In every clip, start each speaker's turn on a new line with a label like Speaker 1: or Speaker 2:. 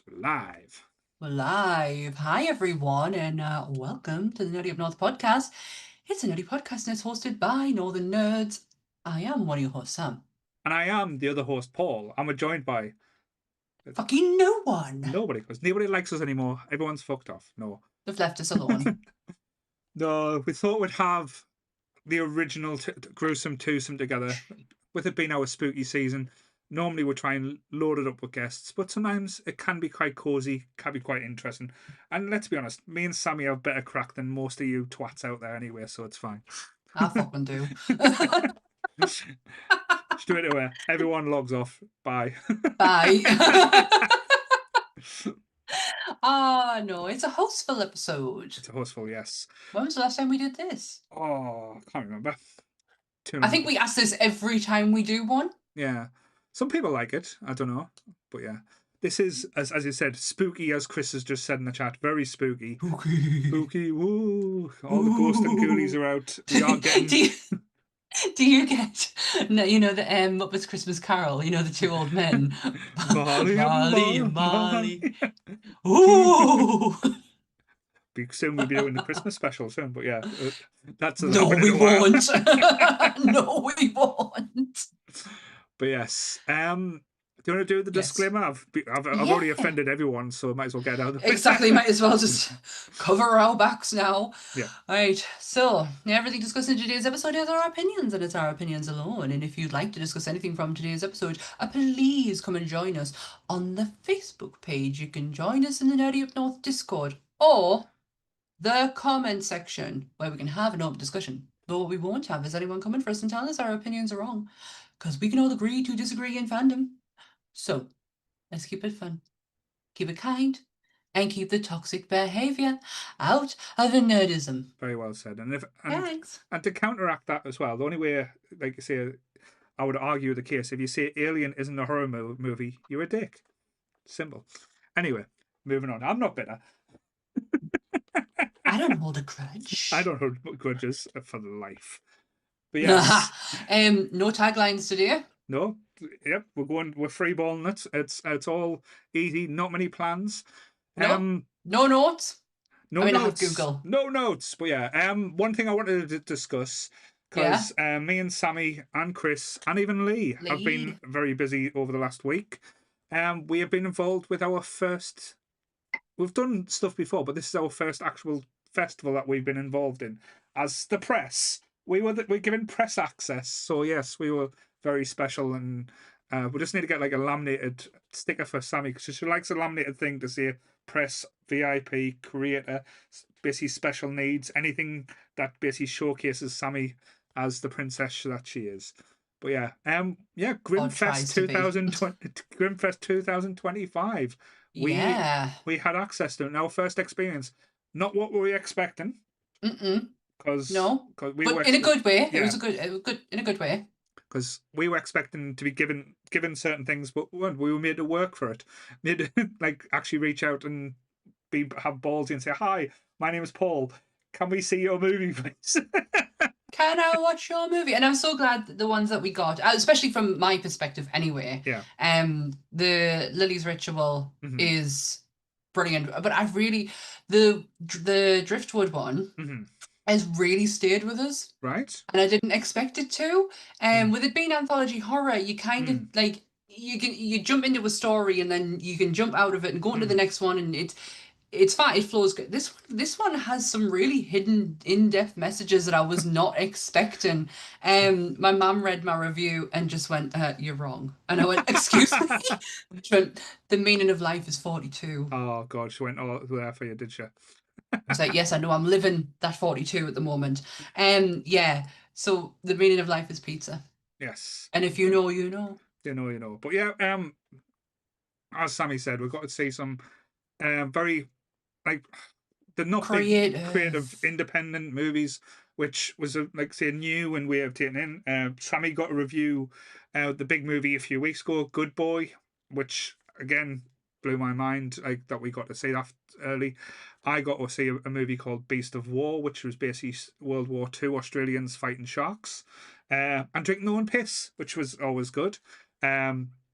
Speaker 1: Live.
Speaker 2: We're live. Hi, everyone, and welcome to the Nerdy Up North podcast. It's a nerdy podcast and it's hosted by Northern Nerds. I am one of your hosts, Sam.
Speaker 1: And I am the other host, Paul. And we're joined by
Speaker 2: Fucking no one.
Speaker 1: nobody, because nobody likes us anymore. Everyone's fucked off. No.
Speaker 2: They've left us alone.
Speaker 1: No, we thought we'd have the original gruesome twosome together, with it being our spooky season. Normally we try and load it up with guests, but sometimes it can be quite cozy, can be quite interesting. And let's be honest, me and Sammy have better crack than most of you twats out there anyway, so it's fine.
Speaker 2: I fucking do.
Speaker 1: Straight away, everyone logs off. Bye.
Speaker 2: Bye. No, it's a hostful episode.
Speaker 1: It's a hostful, yes.
Speaker 2: When was the last time we did this?
Speaker 1: Oh, I can't remember.
Speaker 2: I think we ask this every time we do one.
Speaker 1: Yeah. Some people like it. I don't know. But yeah. This is, as you said, spooky, as Chris has just said in the chat. Very spooky. Spooky, woo. All the ghosts and ghoulies are out. We are getting...
Speaker 2: Do you get, you know, the Muppets Christmas Carol, you know, the two old men?
Speaker 1: Molly and
Speaker 2: Molly. Ooh!
Speaker 1: Soon we'll be doing the Christmas special soon, but yeah. That's
Speaker 2: No, we won't. No, we won't.
Speaker 1: But yes. Do you want to do the disclaimer? I've already offended everyone, so I might as well get out of the
Speaker 2: Exactly, might as well just cover our backs now.
Speaker 1: Yeah.
Speaker 2: Right, so everything discussed in today's episode is our opinions, and it's our opinions alone. And if you'd like to discuss anything from today's episode, please come and join us on the Facebook page. You can join us in the Nerdy Up North Discord or the comment section where we can have an open discussion. But what we won't have is anyone coming for us and telling us our opinions are wrong, because we can all agree to disagree in fandom. So, let's keep it fun, keep it kind, and keep the toxic behaviour out of the nerdism.
Speaker 1: Very well said.
Speaker 2: Thanks.
Speaker 1: And to counteract that as well, the only way, like you say, I would argue the case, if you say Alien isn't a horror movie, you're a dick. Simple. Anyway, moving on. I'm not bitter.
Speaker 2: I don't hold a grudge.
Speaker 1: I don't hold grudges for life. But yes.
Speaker 2: No taglines today.
Speaker 1: No. Yep, we're freeballing it. It's all easy, not many plans.
Speaker 2: No notes.
Speaker 1: No
Speaker 2: notes.
Speaker 1: I
Speaker 2: have Google.
Speaker 1: No notes. But yeah, one thing I wanted to discuss, because me and Sammy and Chris and even Lee have been very busy over the last week. We have been involved with our first... We've done stuff before, but this is our first actual festival that we've been involved in. As the press, we're given press access. So yes, we were very special, and we just need to get like a laminated sticker for Sammy, because she likes a laminated thing to say press, VIP, creator, basically special needs, anything that basically showcases Sammy as the princess that she is. But yeah, Grimfest 2025. We had access to it. Our first experience. Not what we were expecting. Because
Speaker 2: we were in a good way. Yeah. It was good in a good way.
Speaker 1: Because we were expecting to be given certain things, but we were made to work for it. Made to like actually reach out and have ballsy and say, "Hi, my name is Paul. Can we see your movie, please?"
Speaker 2: Can I watch your movie? And I'm so glad that the ones that we got, especially from my perspective anyway.
Speaker 1: Yeah.
Speaker 2: The Lily's Ritual is brilliant, but I've really the Driftwood one has really stayed with us.
Speaker 1: Right.
Speaker 2: And I didn't expect it to. With it being anthology horror, you kind of like you jump into a story and then you can jump out of it and go into the next one, and it's fine. It flows good. This one has some really hidden, in-depth messages that I was not expecting. My mum read my review and just went, "You're wrong." And I went, "Excuse me." She went, "The meaning of life is 42."
Speaker 1: Oh God, she went all there for you, did she?
Speaker 2: I was like, "Yes, I know. I'm living that 42 at the moment." Yeah. So the meaning of life is pizza.
Speaker 1: Yes.
Speaker 2: And if you know, you know.
Speaker 1: You know, you know. But yeah, as Sammy said, we've got to see some very like the not creative independent movies, which was like say new and way of taking in. Sammy got a review the big movie a few weeks ago, Good Boy, which again blew my mind, like that we got to see that early. I got to see a movie called Beast of War, which was basically World War II Australians fighting sharks and drinking their own piss, which was always good.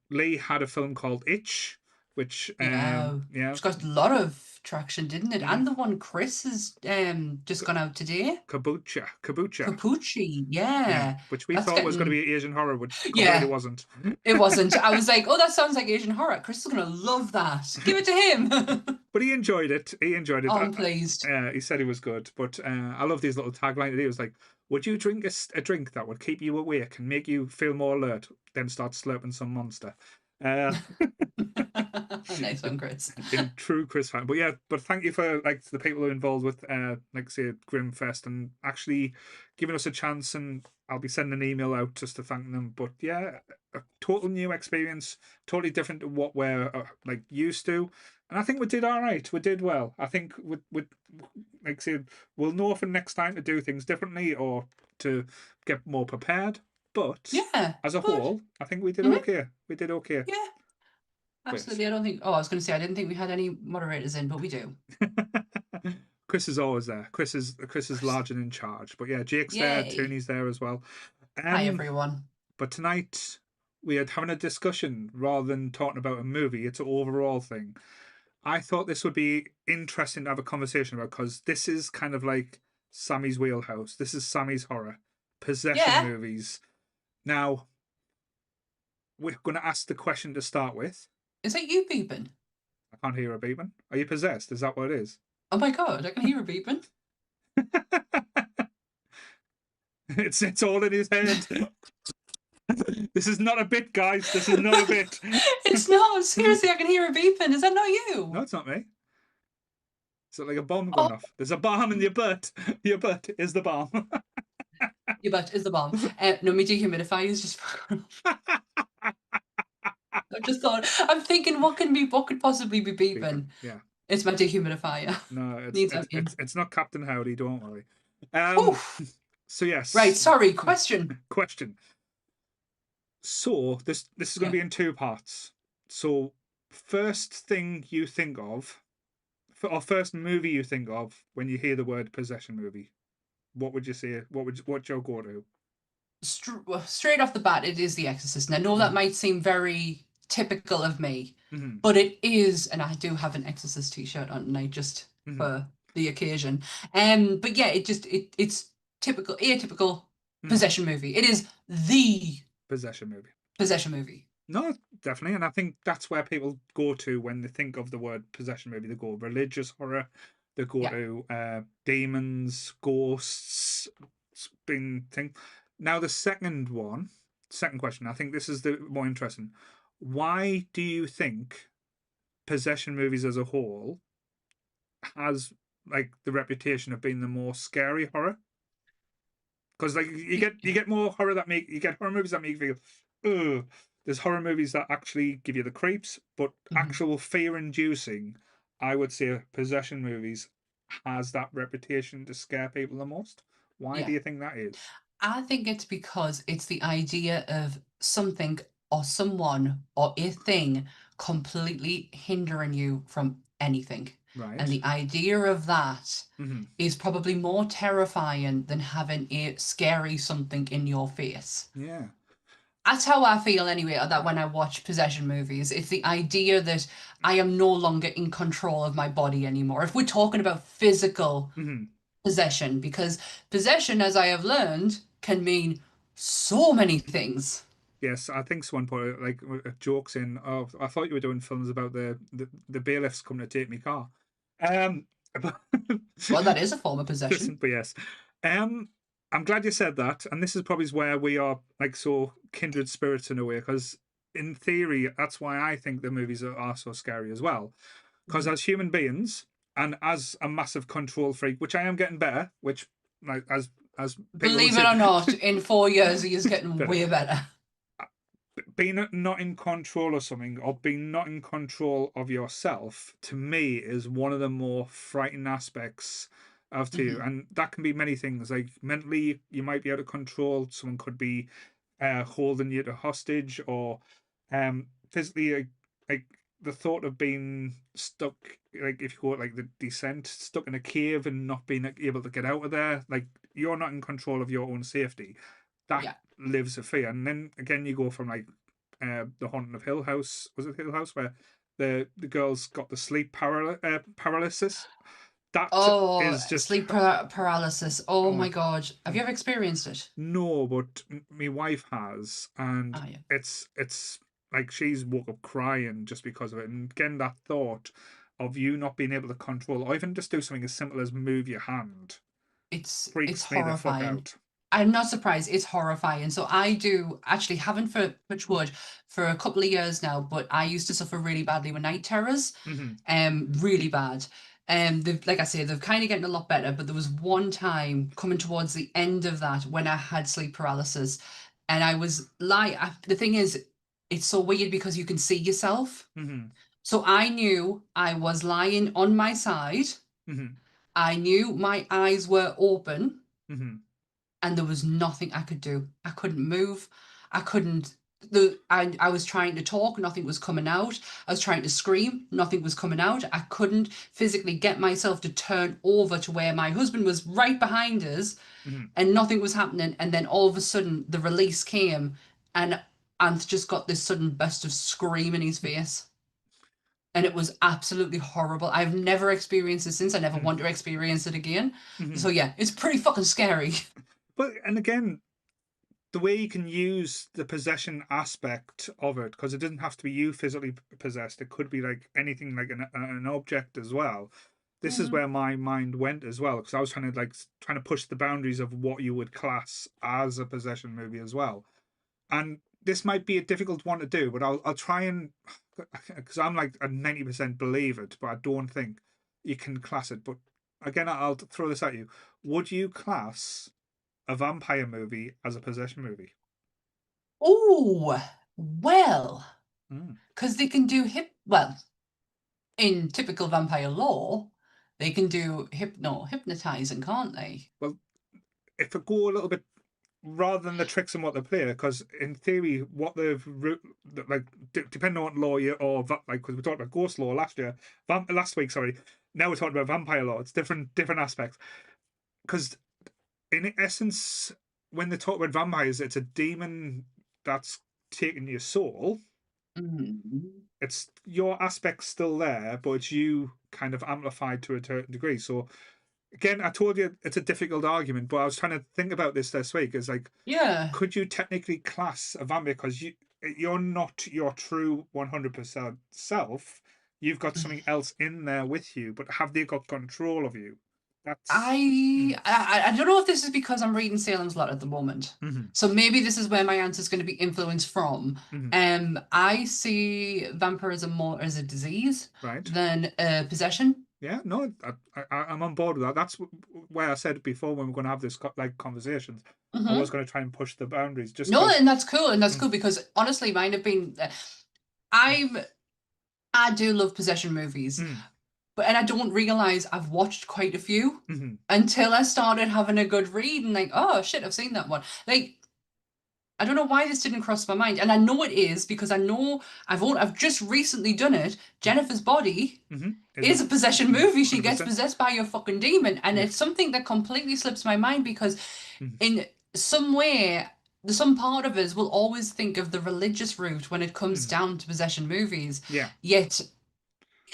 Speaker 1: Lee had a film called Itch, which
Speaker 2: Yeah.
Speaker 1: yeah,
Speaker 2: It's got a lot of traction, didn't it?
Speaker 1: mm,
Speaker 2: And the one Chris has just gone out today.
Speaker 1: Kabucha,
Speaker 2: Capucci,
Speaker 1: yeah,
Speaker 2: yeah.
Speaker 1: which we
Speaker 2: That's
Speaker 1: thought was going to
Speaker 2: getting
Speaker 1: be Asian horror, but completely
Speaker 2: yeah,
Speaker 1: wasn't.
Speaker 2: it wasn't. I was like, oh, that sounds like Asian horror. Chris is gonna love that. Give it to him.
Speaker 1: But he enjoyed it. He enjoyed it.
Speaker 2: I'm pleased.
Speaker 1: He said it was good. But I love these little taglines. He was like, "Would you drink a drink that would keep you awake and make you feel more alert? Then start slurping some monster." Uh,
Speaker 2: Nice one, Chris.
Speaker 1: in true Chris fan. But yeah, but thank you for like the people who are involved with like say Grimfest and actually giving us a chance, and I'll be sending an email out just to thank them. But yeah, a total new experience, totally different to what we're like used to. And I think we did all right. We did well. I think with like say we'll know for next time to do things differently or to get more prepared. But
Speaker 2: Yeah,
Speaker 1: as a
Speaker 2: but
Speaker 1: whole, I think we did
Speaker 2: mhm,
Speaker 1: okay. We did okay.
Speaker 2: yeah,
Speaker 1: But yes.
Speaker 2: absolutely. I don't think. Oh, I was going to say I didn't think we had any moderators in, but we do.
Speaker 1: Chris is always there. Chris is
Speaker 2: Chris.
Speaker 1: large and in charge. But yeah, Jake's there,
Speaker 2: Yay!
Speaker 1: Tony's there as well.
Speaker 2: Hi
Speaker 1: Um,
Speaker 2: everyone.
Speaker 1: but tonight we are having a discussion rather than talking about a movie. It's an overall thing. I thought this would be interesting to have a conversation about because this is kind of like Sammy's wheelhouse. This is Sammy's horror, possession
Speaker 2: Yeah,
Speaker 1: movies. Now we're going to ask the question to start with.
Speaker 2: is that you beeping?
Speaker 1: I can't hear a beeping. Are you possessed? Is that what it is?
Speaker 2: Oh my god, I can hear a beeping.
Speaker 1: It's all in his head. This is not a bit, guys. This is not a bit.
Speaker 2: It's not. Seriously, I can hear a beeping. Is that not you?
Speaker 1: No, it's not me. It's like a bomb
Speaker 2: Oh,
Speaker 1: going off. There's a bomb in your butt. Your butt is the bomb.
Speaker 2: your butt is the bomb. No, my dehumidifier is just. I just thought. I'm thinking, what could possibly be
Speaker 1: Beeping.
Speaker 2: beeping?
Speaker 1: Yeah.
Speaker 2: It's my dehumidifier.
Speaker 1: No,
Speaker 2: Needs emptying.
Speaker 1: it's not Captain Howdy. Don't worry.
Speaker 2: Oof.
Speaker 1: So
Speaker 2: Right.
Speaker 1: yes.
Speaker 2: Sorry. Question.
Speaker 1: Question. So this is going
Speaker 2: Yeah.
Speaker 1: to be in two parts. So first thing you think of, or first movie you think of when you hear the word possession movie, what would you say? What's your go to?
Speaker 2: Straight off the bat, it is The Exorcist. And I know that might seem very typical of me,
Speaker 1: Mm-hmm.
Speaker 2: but it is, and I do have an Exorcist t-shirt on tonight just
Speaker 1: Mm-hmm.
Speaker 2: for the occasion. But yeah, it's typical, atypical possession movie. It is the
Speaker 1: Possession movie.
Speaker 2: possession movie.
Speaker 1: No, definitely, and I think that's where people go to when they think of the word possession movie. They go religious horror, they go
Speaker 2: Yeah.
Speaker 1: to demons, ghosts, been thing. Now the second question. I think this is the more interesting. Why do you think possession movies as a whole has like the reputation of being the more scary horror? Because like you get more horror that make you get horror movies that make you feel, ugh. There's horror movies that actually give you the creeps, but
Speaker 2: Mhm.
Speaker 1: actual fear-inducing, I would say, possession movies has that reputation to scare people the most. Why do
Speaker 2: Yeah.
Speaker 1: you think that is?
Speaker 2: I think it's because it's the idea of something or someone or a thing completely hindering you from anything. And
Speaker 1: Right.
Speaker 2: the idea of that
Speaker 1: Mm-hmm.
Speaker 2: is probably more terrifying than having a scary something in your face.
Speaker 1: Yeah.
Speaker 2: That's how I feel anyway, that when I watch possession movies. It's the idea that I am no longer in control of my body anymore. If we're talking about physical
Speaker 1: Mm-hmm.
Speaker 2: possession, because possession, as I have learned, can mean so many things.
Speaker 1: Yes, I think someone put it like jokes in. Oh, I thought you were doing films about the bailiffs coming to take me car. Um, but
Speaker 2: Well, that is a form of possession.
Speaker 1: but yes, um, I'm glad you said that, and this is probably where we are like so kindred spirits in a way, because in theory, that's why I think the movies are so scary as well. Because
Speaker 2: Mhm.
Speaker 1: as human beings, and as a massive control freak, which I am getting better, which like as people would
Speaker 2: Believe it
Speaker 1: say,
Speaker 2: or not, in 4 years, he is getting
Speaker 1: better.
Speaker 2: way better.
Speaker 1: Being not in control of something or being not in control of yourself to me is one of the more frightening aspects of two,
Speaker 2: Hmm.
Speaker 1: and that can be many things. Like mentally you might be out of control, someone could be holding you to hostage, or physically like the thought of being stuck, like if you go like the Descent, stuck in a cave and not being able to get out of there, like you're not in control of your own safety, that
Speaker 2: Yeah.
Speaker 1: lives a fear. And then again, you go from like the Haunting of Hill House. Was it Hill House where the girl's got the sleep paralysis. That
Speaker 2: Oh,
Speaker 1: is just
Speaker 2: sleep paralysis. Oh
Speaker 1: oh,
Speaker 2: my God. Have
Speaker 1: mm,
Speaker 2: you ever experienced it?
Speaker 1: no, but my wife has, and
Speaker 2: Oh, yeah.
Speaker 1: it's like she's woke up crying just because of it. And again, that thought of you not being able to control, or even just do something as simple as move your hand,
Speaker 2: It's
Speaker 1: freaks me the fuck
Speaker 2: horrifying.
Speaker 1: out.
Speaker 2: I'm not surprised. It's horrifying. So I do actually haven't for touch wood for a couple of years now, but I used to suffer really badly with night terrors,
Speaker 1: Hmm.
Speaker 2: really bad. They've, like I say, they've kind of getting a lot better. But there was one time coming towards the end of that when I had sleep paralysis, and I was like, the thing is, it's so weird because you can see yourself.
Speaker 1: Hmm.
Speaker 2: So I knew I was lying on my side.
Speaker 1: Hmm.
Speaker 2: I knew my eyes were open
Speaker 1: Hmm.
Speaker 2: and there was nothing I could do. I couldn't move. I couldn't. I was trying to talk, nothing was coming out. I was trying to scream, nothing was coming out. I couldn't physically get myself to turn over to where my husband was right behind us,
Speaker 1: Hmm.
Speaker 2: and nothing was happening. And then all of a sudden, the release came, and Ant just got this sudden burst of scream in his face. And it was absolutely horrible. I've never experienced it since. I never want to experience it again.
Speaker 1: Hmm.
Speaker 2: So yeah, it's pretty fucking scary.
Speaker 1: But and again, the way you can use the possession aspect of it, because it doesn't have to be you physically possessed. It could be like anything, like an object as well. This is
Speaker 2: Mm.
Speaker 1: where my mind went as well, because I was trying to push the boundaries of what you would class as a possession movie as well. And this might be a difficult one to do, but I'll try and, because I'm like a 90% believe it, but I don't think you can class it. But again, I'll throw this at you. Would you class a vampire movie as a possession movie?
Speaker 2: Oh, well,
Speaker 1: Mm.
Speaker 2: because they can do well, in typical vampire law, they can do hypnotizing, can't they?
Speaker 1: Well, if I go a little bit rather than the tricks and what they play, because in theory, what they've like depending on what law you or like because we talked about ghost law last year, last week, sorry. Now we're talking about vampire law. It's different aspects because in essence, when they talk about vampires, it's a demon that's taking your soul.
Speaker 2: Mm.
Speaker 1: It's your aspect's still there, but it's you kind of amplified to a certain degree. So again, I told you it's a difficult argument, but I was trying to think about this week. Is like,
Speaker 2: Yeah.
Speaker 1: could you technically class a vampire because you're not your true 100% self? You've got something else in there with you, but have they got control of you? That's
Speaker 2: I don't know if this is because I'm reading Salem's Lot at the moment.
Speaker 1: mm-hmm,
Speaker 2: So maybe this is where my answer is going to be influenced from.
Speaker 1: mm-hmm,
Speaker 2: I see vampirism more as a disease
Speaker 1: right.
Speaker 2: than a possession.
Speaker 1: Yeah, no, I'm on board with that. That's where I said before when we're going to have this like conversations. I was
Speaker 2: Hmm.
Speaker 1: going to try and push the boundaries just
Speaker 2: No,
Speaker 1: because.
Speaker 2: and that's
Speaker 1: Mm,
Speaker 2: cool because honestly, mine have been. I'm I do love possession movies,
Speaker 1: mm,
Speaker 2: but and I don't realize I've watched quite a few
Speaker 1: mm-hmm,
Speaker 2: until I started having a good read and like, oh shit, I've seen that one. Like I don't know why this didn't cross my mind, and I know it is because I know I've just recently done it. Jennifer's Body
Speaker 1: mm-hmm, is
Speaker 2: is
Speaker 1: a
Speaker 2: a possession movie. She gets
Speaker 1: 100%.
Speaker 2: possessed by a fucking demon, and
Speaker 1: Yeah.
Speaker 2: it's something that completely slips my mind because
Speaker 1: Mm,
Speaker 2: in some way, some part of us will always think of the religious route when it comes
Speaker 1: mm,
Speaker 2: down to possession movies.
Speaker 1: yeah.
Speaker 2: Yet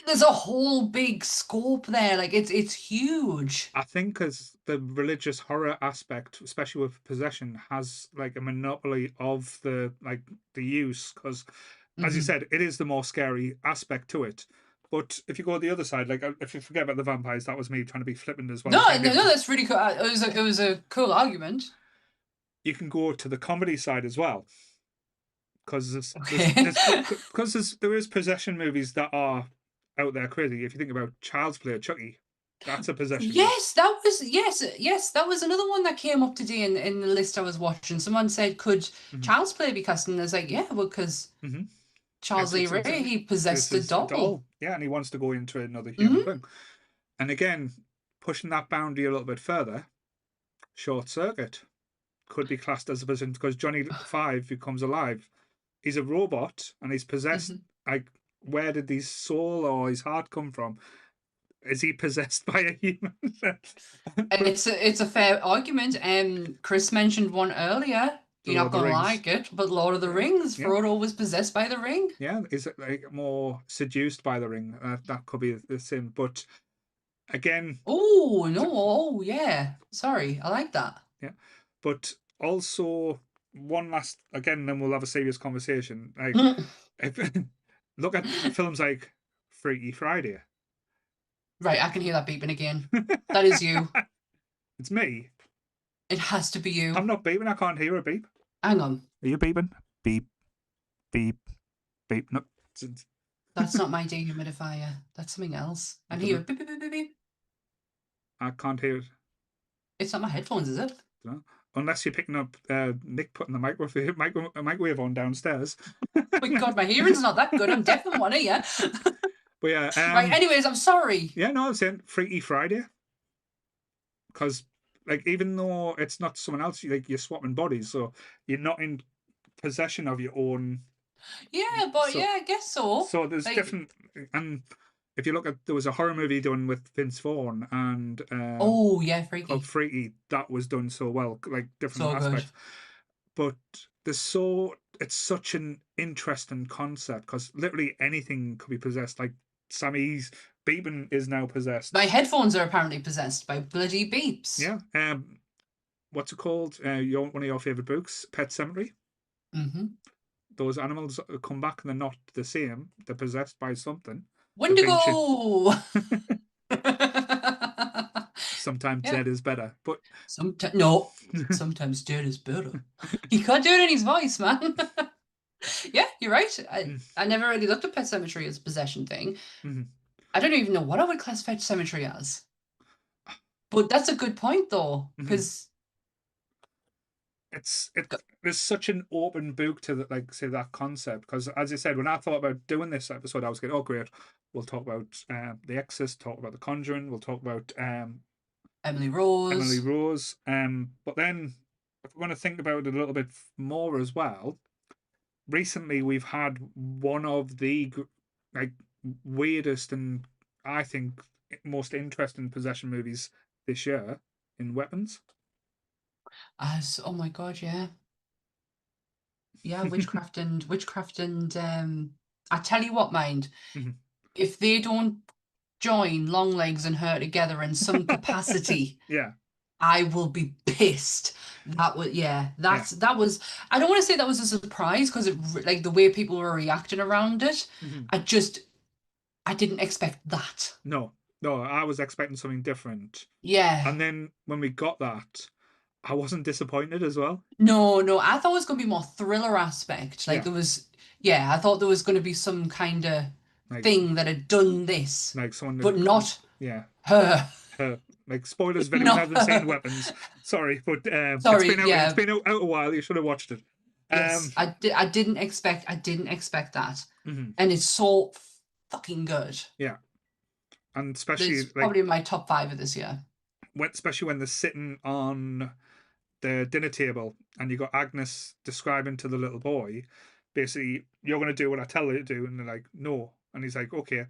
Speaker 2: there's a whole big scope there. Like it's huge.
Speaker 1: I think as the religious horror aspect, especially with possession, has like a monopoly of the use because, as you
Speaker 2: Hmm.
Speaker 1: said, it is the more scary aspect to it. But if you go the other side, like if you forget about the vampires, that was me trying to be flippant as well
Speaker 2: No,
Speaker 1: and trying to
Speaker 2: no,
Speaker 1: give.
Speaker 2: no, that's really cool. It was a cool argument.
Speaker 1: You can go to the comedy side as well because
Speaker 2: Okay.
Speaker 1: there is possession movies that are out there crazy. If you think about Child's Play, Chucky, that's a possession movie.
Speaker 2: Yes, that was another one that came up today in the list I was watching. Someone said, "Could
Speaker 1: Hmm.
Speaker 2: Child's Play be cast?" And I was like, "Yeah, well, because
Speaker 1: Hmm.
Speaker 2: Charles Lee Ray he
Speaker 1: This
Speaker 2: possessed a
Speaker 1: is a
Speaker 2: doll."
Speaker 1: doll, yeah, and he wants to go into another human
Speaker 2: Hmm.
Speaker 1: being. And again, pushing that boundary a little bit further, Short Circuit could be classed as a person because Johnny Five becomes alive. He's a robot and he's possessed.
Speaker 2: Hmm.
Speaker 1: Like, where did his soul or his heart come from? Is he possessed by a human?
Speaker 2: And
Speaker 1: But
Speaker 2: it's a fair argument. Chris mentioned one earlier.
Speaker 1: The
Speaker 2: You're
Speaker 1: Lord
Speaker 2: not
Speaker 1: of the
Speaker 2: gonna
Speaker 1: Rings.
Speaker 2: like it, but Lord of the
Speaker 1: Yeah,
Speaker 2: Rings,
Speaker 1: yeah,
Speaker 2: Frodo was possessed by the ring.
Speaker 1: yeah. Is it like more seduced by the ring? That could be the same. But again,
Speaker 2: Oh no! Oh yeah. Sorry, I like that.
Speaker 1: yeah. But also one last again, then we'll have a serious conversation. Like, if, look at films like Freaky Friday.
Speaker 2: Right, I can hear that beeping again. That is you.
Speaker 1: It's me.
Speaker 2: It has to be you.
Speaker 1: I'm not beeping. I can't hear a beep.
Speaker 2: Hang on.
Speaker 1: Are you beeping? Beep, beep, beep. No,
Speaker 2: That's not my dehumidifier. That's something else.
Speaker 1: I
Speaker 2: And
Speaker 1: don't
Speaker 2: here,
Speaker 1: know.
Speaker 2: beep, beep, beep, beep, beep.
Speaker 1: I can't hear it.
Speaker 2: It's not my headphones, is it?
Speaker 1: No. Unless you're picking up Nick putting the microwave on downstairs.
Speaker 2: My God, my hearing's not that good. I'm deaf in one ear.
Speaker 1: But yeah,
Speaker 2: Right, anyways, I'm sorry.
Speaker 1: yeah, no, I'm saying Freaky Friday because like even though it's not someone else, like you're swapping bodies, so you're not in possession of your own.
Speaker 2: Yeah, but
Speaker 1: So
Speaker 2: yeah, I guess so.
Speaker 1: so there's
Speaker 2: Like,
Speaker 1: different and if you look at there was a horror movie done with Vince Vaughn and
Speaker 2: oh yeah,
Speaker 1: called
Speaker 2: freaky.
Speaker 1: Freaky that was done so well, like different
Speaker 2: So good.
Speaker 1: aspects. But it's such an interesting concept because literally anything could be possessed. Like Sammy's Beeban is now possessed.
Speaker 2: My headphones are apparently possessed by bloody beeps.
Speaker 1: Yeah. What's it called? One of your favorite books, Pet Cemetery.
Speaker 2: Mm-hmm.
Speaker 1: Those animals come back and they're not the same. They're possessed by something. They've been
Speaker 2: Wendigo!
Speaker 1: sometimes
Speaker 2: Yeah.
Speaker 1: dead is better, but
Speaker 2: Sometimes no. Sometimes dead is better. He can't do it in his voice, man. Yeah, you're right. I never really looked at Pet Cemetery as a possession thing.
Speaker 1: Mhm.
Speaker 2: I don't even know what I would class Pet Cemetery as. But that's a good point though,
Speaker 1: Mhm.
Speaker 2: because
Speaker 1: It there's such an open book to that, like say that concept. Because as I said, when I thought about doing this episode, I was going, oh great, we'll talk about the Exorcist, talk about the Conjuring, we'll talk about
Speaker 2: Emily
Speaker 1: Emily
Speaker 2: Rose.
Speaker 1: Rose. But then if we're going to think about it a little bit more as well, recently we've had one of the like weirdest and I think most interesting possession movies this year in Weapons.
Speaker 2: As oh my god, yeah. Yeah, witchcraft and I tell you what, mind,
Speaker 1: Mhm.
Speaker 2: if they don't join Longlegs and her together in some capacity,
Speaker 1: Yeah,
Speaker 2: I will be pissed. That was yeah,
Speaker 1: yeah.
Speaker 2: that was I don't want to say that was a surprise because it like the way people were reacting around it,
Speaker 1: Mhm.
Speaker 2: I just I didn't expect that.
Speaker 1: No, no, I was expecting something different.
Speaker 2: Yeah.
Speaker 1: And then when we got that, I wasn't disappointed as well.
Speaker 2: No, no, I thought it was going to be more thriller aspect. Like
Speaker 1: Yeah,
Speaker 2: there was, yeah, I thought there was going to be some kind of
Speaker 1: like
Speaker 2: thing that had done this,
Speaker 1: someone
Speaker 2: but
Speaker 1: that,
Speaker 2: not
Speaker 1: yeah,
Speaker 2: her.
Speaker 1: like spoilers if anyone
Speaker 2: Not
Speaker 1: hasn't seen
Speaker 2: her.
Speaker 1: Weapons. Sorry, but
Speaker 2: Sorry,
Speaker 1: it's
Speaker 2: yeah.
Speaker 1: been out a while. You should have watched it.
Speaker 2: Yes,
Speaker 1: Um,
Speaker 2: I didn't expect that.
Speaker 1: mhm,
Speaker 2: And it's so fucking good.
Speaker 1: yeah, and
Speaker 2: It's
Speaker 1: especially like
Speaker 2: probably in my top 5 of this year.
Speaker 1: especially when they're sitting on the dinner table and you got Agnes describing to the little boy, basically, you're going to do what I tell you to do, and they're like, no, and he's like, okay.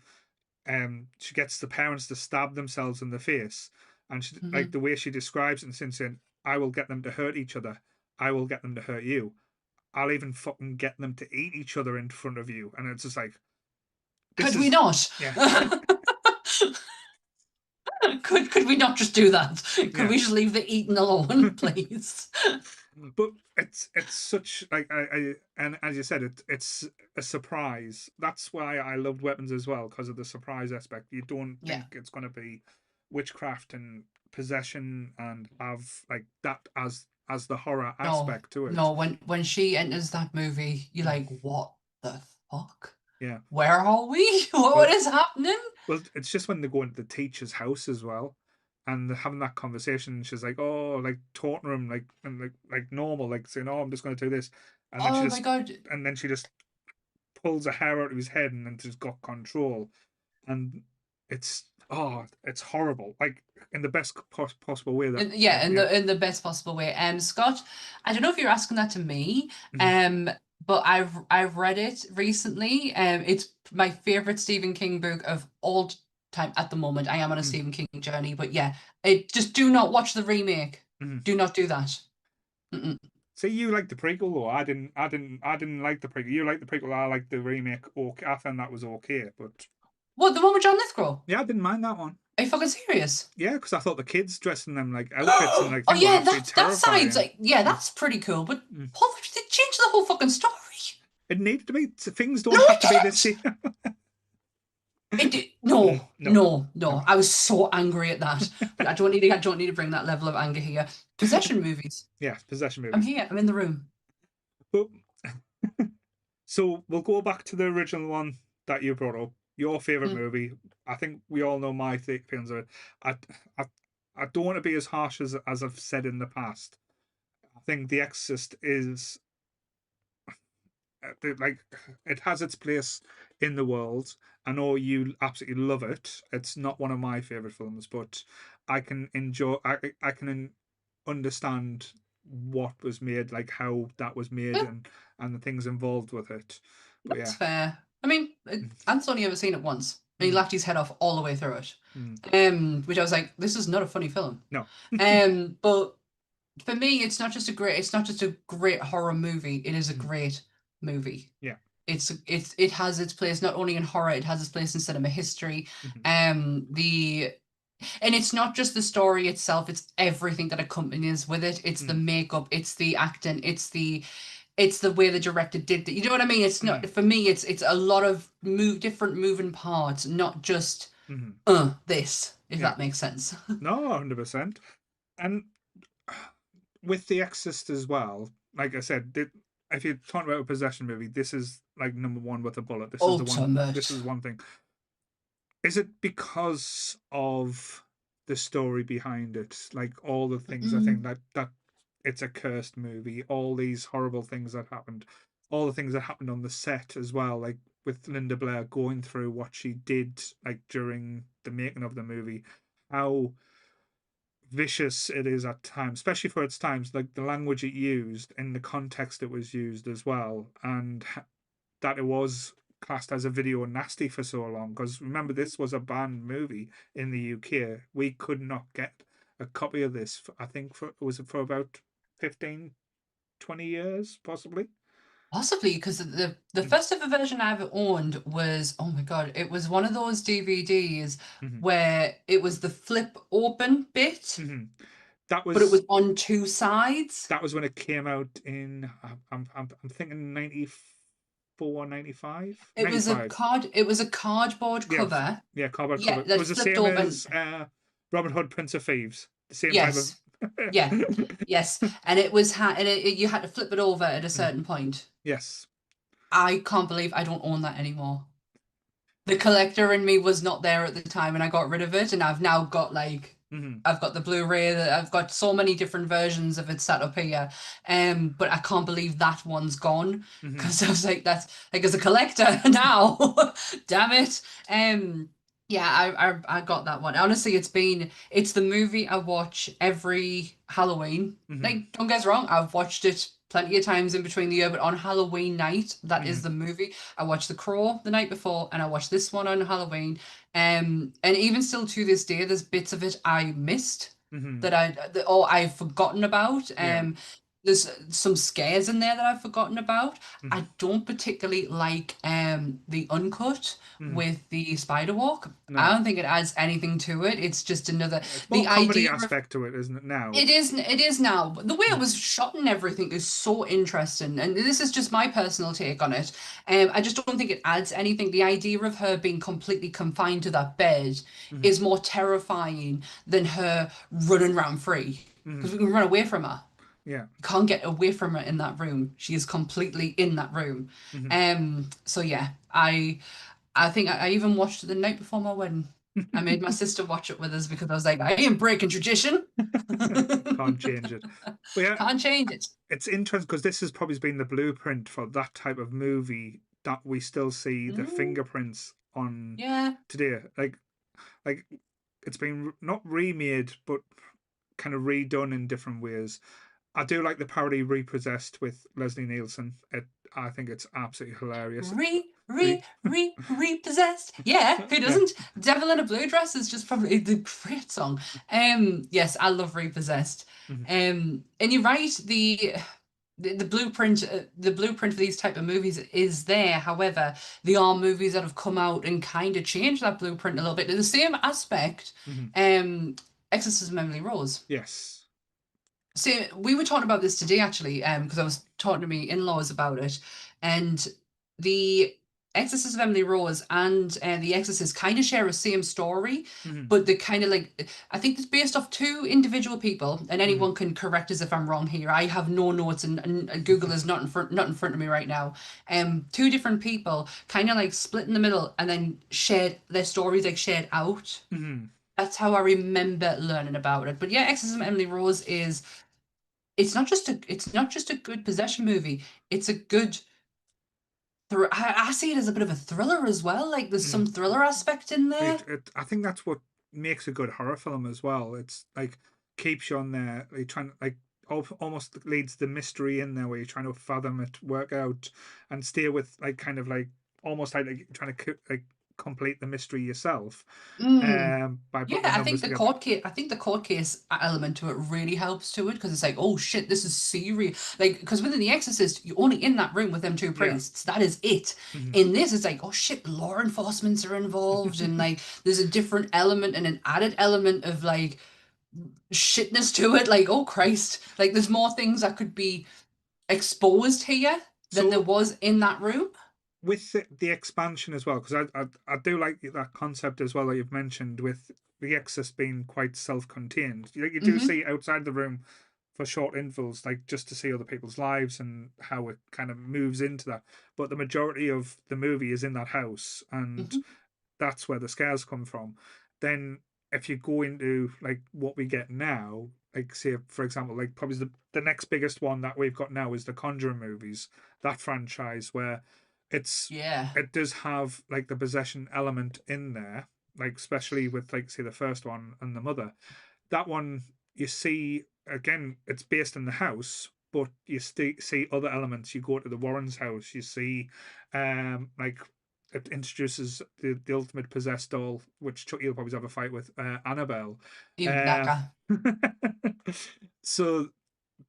Speaker 1: She gets the parents to stab themselves in the face, and she, like
Speaker 2: Hmm.
Speaker 1: the way she describes it, and saying, "I will get them to hurt each other. I will get them to hurt you. I'll even fucking get them to eat each other in front of you." And it's just like, this
Speaker 2: Could we
Speaker 1: is,
Speaker 2: not?
Speaker 1: yeah,
Speaker 2: Could we not just do that? Could
Speaker 1: yeah.
Speaker 2: we just leave the eating alone, please?
Speaker 1: But it's such like and as you said, it's a surprise. That's why I loved Weapons as well because of the surprise aspect. You don't
Speaker 2: Yeah.
Speaker 1: think it's going to be witchcraft and possession and have like that as the horror
Speaker 2: No,
Speaker 1: aspect to it.
Speaker 2: no. When she enters that movie, you're like, what the fuck?
Speaker 1: Yeah.
Speaker 2: Where are we? What
Speaker 1: Well,
Speaker 2: is happening?
Speaker 1: well, it's just when they go into the teacher's house as well, and they're having that conversation. And she's like, "Oh, like taunting him, like and like normal, like saying, oh, I'm just going to do this," and then
Speaker 2: Oh my god.
Speaker 1: she just pulls a hair out of his head and then just got control. And it's horrible. Like in the best possible way that
Speaker 2: Yeah,
Speaker 1: yeah.
Speaker 2: in the best possible way. Scott, I don't know if you're asking that to me,
Speaker 1: Mhm,
Speaker 2: but I've read it recently. It's my favorite Stephen King book of all time at the moment. I am on a
Speaker 1: mhm,
Speaker 2: Stephen King journey, but yeah, it just do not watch the remake.
Speaker 1: mhm.
Speaker 2: Do not do that. Mm-mm.
Speaker 1: See, you like the prequel though. I didn't like the prequel. You like the prequel. I like the remake. Okay, I found that was okay, but
Speaker 2: What, the one with John Lithgow?
Speaker 1: yeah, I didn't mind that one.
Speaker 2: Are you fucking serious?
Speaker 1: Yeah, because I thought the kids dressed in them like outfits and
Speaker 2: Oh
Speaker 1: like thing were
Speaker 2: yeah,
Speaker 1: absolutely
Speaker 2: that side's
Speaker 1: terrifying.
Speaker 2: like, yeah,
Speaker 1: Mm,
Speaker 2: that's pretty cool. But
Speaker 1: mm.
Speaker 2: they changed the whole fucking story.
Speaker 1: It needed to be. Things
Speaker 2: No,
Speaker 1: don't have
Speaker 2: it
Speaker 1: to be this
Speaker 2: didn't.
Speaker 1: year.
Speaker 2: It did. No,
Speaker 1: No,
Speaker 2: no, no.
Speaker 1: no.
Speaker 2: I was so angry at that. But I don't need to bring that level of anger here. Possession movies.
Speaker 1: Yeah, possession
Speaker 2: I'm
Speaker 1: movies.
Speaker 2: here. I'm in the room.
Speaker 1: But so we'll go back to the original one that you brought up. Your favorite
Speaker 2: Mm.
Speaker 1: movie. I think we all know my feelings of it. I, I, I don't want to be as harsh as I've said in the past. I think The Exorcist is like it has its place in the world. I know you absolutely love it. It's not one of my favorite films, but I can enjoy. I can understand what was made, like how that was made,
Speaker 2: Yeah,
Speaker 1: and the things involved with it. But
Speaker 2: that's
Speaker 1: yeah.
Speaker 2: fair. I mean, Ant's only ever seen it once, and he
Speaker 1: Mm,
Speaker 2: laughed his head off all the way through it.
Speaker 1: mm.
Speaker 2: Which I was like, this is not a funny film.
Speaker 1: No.
Speaker 2: But for me, it's not just a great horror movie. It is a
Speaker 1: Mm,
Speaker 2: great movie.
Speaker 1: yeah.
Speaker 2: It has its place not only in horror, it has its place in cinema history.
Speaker 1: Mhm,
Speaker 2: The and it's not just the story itself, it's everything that accompanies with it. It's the
Speaker 1: mm,
Speaker 2: makeup, it's the acting, it's the way the director did that. You know what I mean? It's
Speaker 1: mm,
Speaker 2: not for me, it's a lot of different moving parts, not just
Speaker 1: mhm.
Speaker 2: this, if
Speaker 1: Yeah.
Speaker 2: that makes sense.
Speaker 1: No, 100%. And with The Exorcist as well, like I said, if you're talking about a possession movie, this is like number one with a bullet. This is the one. This
Speaker 2: Ultimate.
Speaker 1: is one thing. Is it because of the story behind it? Like all the things I think
Speaker 2: Mm.
Speaker 1: that it's a cursed movie. All these horrible things that happened, all the things that happened on the set as well. Like with Linda Blair going through what she did, like during the making of the movie, how vicious it is at times, especially for its times, like the language it used and the context it was used as well, and that it was classed as a video nasty for so long. Because remember, this was a banned movie in the UK. We could not get a copy of this. I think for was it for about 15, 20 years, possibly.
Speaker 2: Possibly because the
Speaker 1: Mm-hmm.
Speaker 2: first ever version I ever owned was, oh my God, it was one of those DVDs
Speaker 1: Mm-hmm.
Speaker 2: where it was the flip open bit,
Speaker 1: Mm-hmm. That
Speaker 2: but it
Speaker 1: was
Speaker 2: was on two sides.
Speaker 1: that was when it came out in I'm thinking 94, 95,
Speaker 2: It was a
Speaker 1: 95.
Speaker 2: card. It was a cardboard
Speaker 1: Yeah,
Speaker 2: cover.
Speaker 1: yeah, cardboard
Speaker 2: Yeah,
Speaker 1: cover. It
Speaker 2: that
Speaker 1: was the
Speaker 2: flipped
Speaker 1: same
Speaker 2: open.
Speaker 1: as Robin Hood, Prince of Thieves. The same type of.
Speaker 2: Yes, yeah, yes, and it was and you had to flip it over at a
Speaker 1: Mm,
Speaker 2: certain point.
Speaker 1: yes.
Speaker 2: I can't believe I don't own that anymore. The collector in me was not there at the time, and I got rid of it, and I've now got like
Speaker 1: Mm-hmm.
Speaker 2: I've got the Blu-ray. I've got so many different versions of it set up here, but I can't believe that one's gone
Speaker 1: Mm-hmm.
Speaker 2: because I was like, that's like as a collector now, damn it. Yeah, I got that one. Honestly, it's the movie I watch every Halloween.
Speaker 1: Mm-hmm.
Speaker 2: Like, don't get us wrong, I've watched it plenty of times in between the year, but on Halloween night, that is
Speaker 1: Mm-hmm.
Speaker 2: the movie. I watched The Crow the night before, and I watched this one on Halloween. And even still to this day, there's bits of it I missed
Speaker 1: Mm-hmm.
Speaker 2: or I've forgotten about.
Speaker 1: Yeah.
Speaker 2: There's some scares in there that I've forgotten about.
Speaker 1: Mm-hmm.
Speaker 2: I don't particularly like the uncut
Speaker 1: Mm-hmm.
Speaker 2: with the spider walk. I
Speaker 1: No,
Speaker 2: don't think it adds anything to it. It's just another
Speaker 1: it's more
Speaker 2: the
Speaker 1: comedy
Speaker 2: idea of
Speaker 1: aspect to it, isn't it? Now.
Speaker 2: it is now. But the way it
Speaker 1: Mm-hmm.
Speaker 2: was shot and everything is so interesting. And this is just my personal take on it. I just don't think it adds anything. The idea of her being completely confined to that bed
Speaker 1: Mm-hmm.
Speaker 2: is more terrifying than her running around free.
Speaker 1: Mm-hmm.
Speaker 2: Because we can run away from her.
Speaker 1: Yeah.
Speaker 2: You can't get away from her in that room. She is completely in that room.
Speaker 1: Mm-hmm.
Speaker 2: So yeah, I think I even watched it the night before my wedding. I made my sister watch it with us because I was like, I ain't breaking tradition.
Speaker 1: Can't change it. But yeah,
Speaker 2: Can't change it.
Speaker 1: it's interesting because this has probably been the blueprint for that type of movie that we still see the
Speaker 2: Mm,
Speaker 1: fingerprints on
Speaker 2: yeah.
Speaker 1: today. Like it's been not remade, but kind of redone in different ways. I do like the parody Repossessed with Leslie Nielsen. I think it's absolutely hilarious. Re,
Speaker 2: Repossessed. Yeah, who
Speaker 1: yeah.
Speaker 2: doesn't? Devil in a Blue Dress is just probably the great song. Yes, I love Repossessed.
Speaker 1: Mhm.
Speaker 2: And you're right, the blueprint for these type of movies is there. However, they are movies that have come out and kind of changed that blueprint a little bit. In the same aspect, um, Exorcism Emily Rose.
Speaker 1: Yes.
Speaker 2: See, we were talking about this today actually, because I was talking to me in-laws about it, and the Exorcist of Emily Rose and the Exorcist kind of share a same story, but they kind of like I think it's based off two individual people, and anyone can correct us if I'm wrong here. I have no notes, and Google is not in front of me right now. Two different people kind of like split in the middle, and then shared their stories like shared out. That's how I remember learning about it. But yeah, Exorcism Emily Rose is it's not just a good possession movie. It's a good I see it as a bit of a thriller as well. Like there's some thriller aspect in there.
Speaker 1: I think that's what makes a good horror film as well. It's like keeps you on there. You're trying like almost leads the mystery in there where you're trying to fathom it, work out, and stay with like kind of like almost like trying to like complete the mystery yourself
Speaker 2: Mm.
Speaker 1: by
Speaker 2: Yeah,
Speaker 1: putting the numbers together.
Speaker 2: I think the court case element to it really helps to it because it's like, oh shit, this is serious. Like, because within The Exorcist, you're only in that room with them two
Speaker 1: Yeah.
Speaker 2: priests. That is it. In this, it's like, oh shit, law enforcements are involved, and like, there's a different element and an added element of like shitness to it. Like, oh Christ, like there's more things that could be exposed here than there
Speaker 1: So
Speaker 2: was in that room.
Speaker 1: with the expansion as well, because I do like that concept as well that you've mentioned with the Exorcist being quite self-contained. You do
Speaker 2: Mm-hmm.
Speaker 1: see outside the room for short intervals, like just to see other people's lives and how it kind of moves into that. But the majority of the movie is in that house, and
Speaker 2: Mm-hmm.
Speaker 1: that's where the scares come from. Then if you go into like what we get now, like say for example, like probably the next biggest one that we've got now is the Conjuring movies, that franchise where it's
Speaker 2: Yeah.
Speaker 1: it does have like the possession element in there, like especially with like say the first one and the mother. That one you see again, it's based in the house, but you see other elements. You go to the Warrens' house, you see like it introduces the ultimate possessed doll, which Chucky will probably have a fight with Annabelle.
Speaker 2: You
Speaker 1: Uh,
Speaker 2: knacker.
Speaker 1: so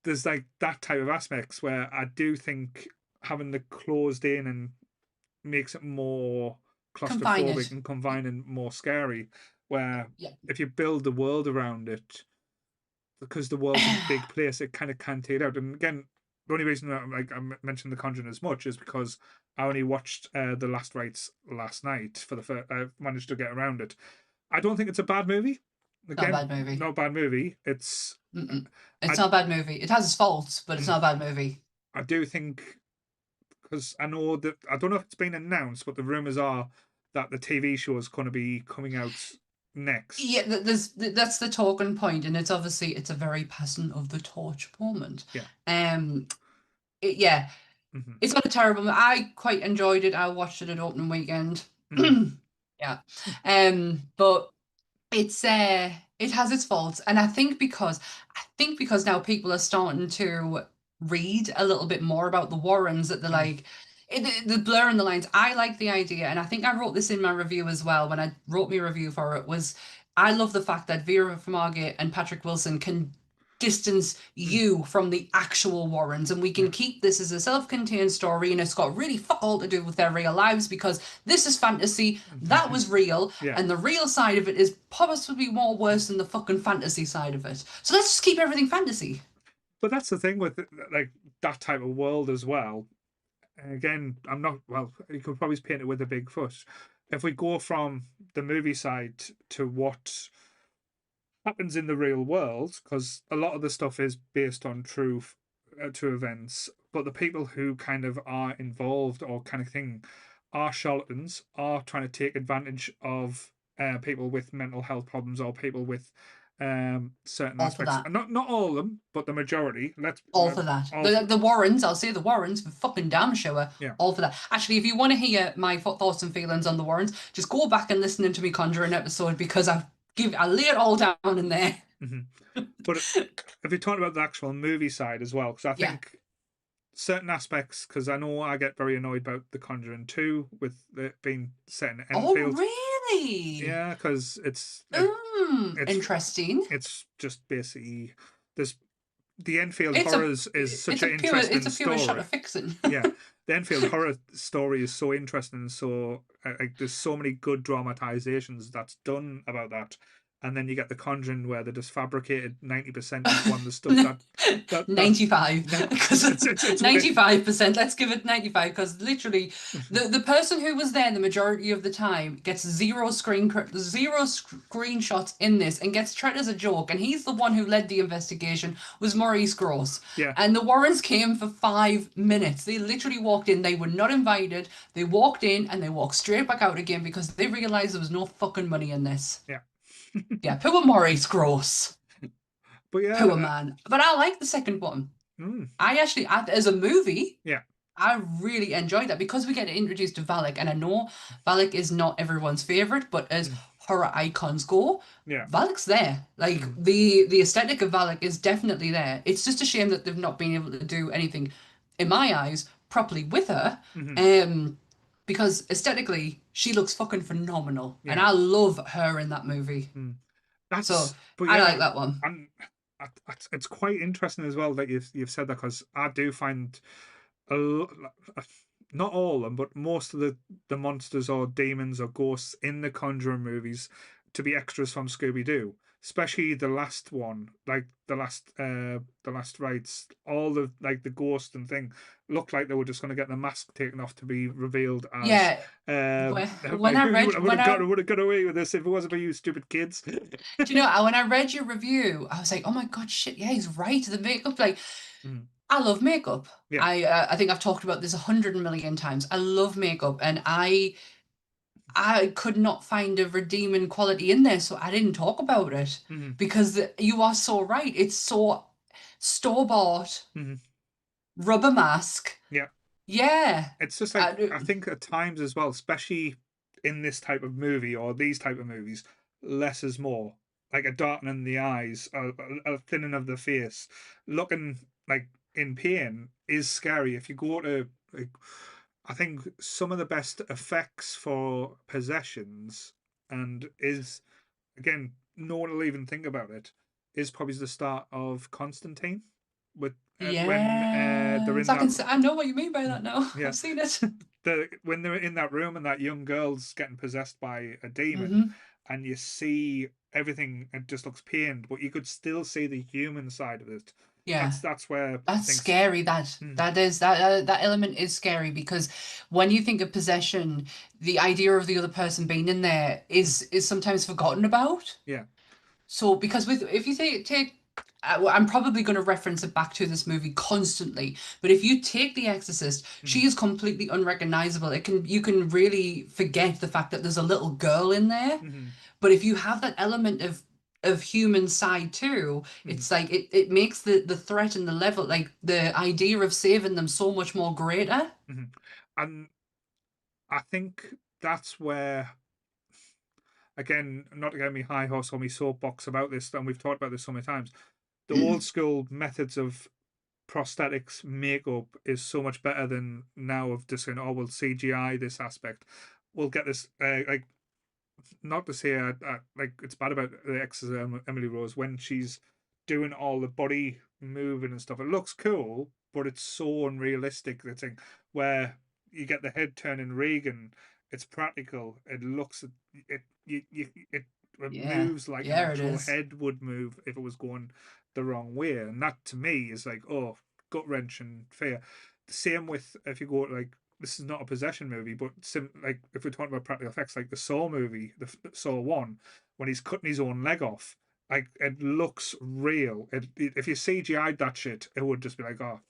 Speaker 1: there's like that type of aspects where I do think having the closed in and makes it more
Speaker 2: Confine
Speaker 1: claustrophobic
Speaker 2: it.
Speaker 1: and confined and more scary. Where
Speaker 2: Yeah.
Speaker 1: if you build the world around it, because the world's a big place, it kind of can't take it out. And again, the only reason that like I mentioned The Conjuring as much is because I only watched The Last Rites last night for the first. I managed to get around it. I don't think it's a bad movie.
Speaker 2: Not a
Speaker 1: Again,
Speaker 2: bad movie.
Speaker 1: not a bad movie. It's
Speaker 2: Mm-mm. It's
Speaker 1: I
Speaker 2: not a bad movie. It has its faults, but it's
Speaker 1: mm,
Speaker 2: not a bad movie.
Speaker 1: I do think because I know that I don't know if it's been announced, but the rumors are that the TV show is going to be coming out next.
Speaker 2: Yeah, that's the talking point, and it's obviously it's a very passing of the torch moment.
Speaker 1: Yeah.
Speaker 2: Um, yeah,
Speaker 1: Hmm.
Speaker 2: it's not a terrible. I quite enjoyed it. I watched it at opening weekend.
Speaker 1: Hmm.
Speaker 2: Yeah, but it has its faults, and I think because now people are starting to read a little bit more about the Warrens that they're
Speaker 1: Hmm.
Speaker 2: like the blur in the lines. I like the idea, and I think I wrote this in my review as well when I wrote my review for it. Was I love the fact that Vera Farmiga and Patrick Wilson can distance
Speaker 1: Hmm.
Speaker 2: you from the actual Warrens, and we can
Speaker 1: Yeah.
Speaker 2: keep this as a self-contained story, and it's got really fuck all to do with their real lives because this is fantasy, that was real,
Speaker 1: Yeah.
Speaker 2: and the real side of it is possibly more worse than the fucking fantasy side of it. So let's just keep everything fantasy.
Speaker 1: But that's the thing with like that type of world as well. Again, I'm not well. You could probably paint it with a big foot. If we go from the movie side to what happens in the real world, because a lot of the stuff is based on true events, but the people who kind of are involved or kind of thing are charlatans, are trying to take advantage of people with mental health problems or people with certain
Speaker 2: All for
Speaker 1: aspects.
Speaker 2: that.
Speaker 1: And not all of them, but the majority.
Speaker 2: All for that.
Speaker 1: All for,
Speaker 2: The Warrens, I'll say the Warrens for fucking damn sure.
Speaker 1: yeah.
Speaker 2: All for that. Actually, if you want to hear my thoughts and feelings on the Warrens, just go back and listen to me Conjuring episode because I lay it all down in there.
Speaker 1: Hmm. But if you're talking about the actual movie side as well, because I
Speaker 2: Yeah.
Speaker 1: think certain aspects, because I know I get very annoyed about The Conjuring 2 with it being set in
Speaker 2: Oh,
Speaker 1: Enfield.
Speaker 2: really?
Speaker 1: Yeah, because it's like it's
Speaker 2: Interesting.
Speaker 1: it's just basically there's the Enfield Horrors is such an interesting
Speaker 2: pure shot
Speaker 1: story.
Speaker 2: of fiction.
Speaker 1: Yeah, the Enfield Horror story is so interesting, and so like there's so many good dramatizations that's done about that. And then you get the Conjuring where they just fabricated 90% into one of the stuff that
Speaker 2: 95, because
Speaker 1: it's
Speaker 2: 95%. Let's give it 95, because literally, the person who was there the majority of the time gets zero screenshots in this and gets treated as a joke. And he's the one who led the investigation. Was Maurice Gross,
Speaker 1: yeah.
Speaker 2: and the Warrens came for 5 minutes. They literally walked in. They were not invited. They walked in and they walked straight back out again because they realized there was no fucking money in this.
Speaker 1: Yeah.
Speaker 2: Yeah, poor Maurice Gross.
Speaker 1: But yeah,
Speaker 2: Poor man. But I like the second one. As a movie,
Speaker 1: yeah,
Speaker 2: I really enjoyed that because we get introduced to Valak, and I know Valak is not everyone's favorite, but as horror icons go,
Speaker 1: yeah,
Speaker 2: Valak's there. Like the aesthetic of Valak is definitely there. It's just a shame that they've not been able to do anything, in my eyes, properly with her. Because aesthetically, she looks fucking phenomenal, and
Speaker 1: yeah.
Speaker 2: I love her in that movie. So
Speaker 1: But
Speaker 2: I
Speaker 1: yeah,
Speaker 2: like that one.
Speaker 1: and it's quite interesting as well that you've said that, because I do find not all of them, but most of the monsters or demons or ghosts in the Conjuring movies to be extras from Scooby Doo. Especially the last one, like the last rites, all the like the ghost and thing looked like they were just going to get the mask taken off to be revealed as.
Speaker 2: Yeah, when
Speaker 1: Like
Speaker 2: I
Speaker 1: you
Speaker 2: read when I
Speaker 1: would have got away with this if it wasn't for you stupid kids.
Speaker 2: do you know when I read your review, I was like, oh my god, shit, yeah, he's right. The makeup, like, I love makeup.
Speaker 1: Yeah.
Speaker 2: I think I've talked about this 100 million times. I love makeup, and I could not find a redeeming quality in there, so I didn't talk about it because you are so right. It's so store bought rubber mask.
Speaker 1: Yeah.
Speaker 2: Yeah.
Speaker 1: It's just like, I think at times as well, especially in this type of movie or these type of movies, less is more. Like a darkening in the eyes, a thinning of the face, looking like in pain is scary. If you go to like, I think some of the best effects for possessions, and is again, no one will even think about it, is probably the start of Constantine with when they're
Speaker 2: Yes,
Speaker 1: in that.
Speaker 2: I know what you mean by that now.
Speaker 1: Yeah,
Speaker 2: I've seen it.
Speaker 1: when they're in that room and that young girl's getting possessed by a demon,
Speaker 2: hmm
Speaker 1: and you see everything, it just looks pained, but you could still see the human side of it.
Speaker 2: Yeah.
Speaker 1: That's where I
Speaker 2: That's
Speaker 1: think.
Speaker 2: scary. That element is scary because when you think of possession, the idea of the other person being in there is sometimes forgotten about.
Speaker 1: Yeah.
Speaker 2: So because with if you take well, I'm probably going to reference it back to this movie constantly, but if you take The Exorcist, she is completely unrecognizable. You can really forget the fact that there's a little girl in there. But if you have that element of human side too, it's like it makes the threat and the level, like the idea of saving them, so much more greater.
Speaker 1: And I think that's where, again, not to get me high horse or me soapbox about this, and we've talked about this so many times, the old school methods of prosthetics makeup is so much better than now of just saying, oh, we'll CGI this aspect. We'll get this, like, not to say like it's bad about the Exorcism Emily Rose when she's doing all the body moving and stuff. It looks cool, but it's so unrealistic. The thing where you get the head turning Regan, it's practical. It looks it
Speaker 2: Yeah,
Speaker 1: moves like an
Speaker 2: yeah, it
Speaker 1: actual
Speaker 2: is.
Speaker 1: head would move if it was going the wrong way, and that to me is like, oh, gut wrench and fear. The same with if you go like, this is not a possession movie, but like if we're talking about practical effects, like the Saw movie, the Saw one, when he's cutting his own leg off, like it looks real. If you CGI'd that shit, it would just be like, oh,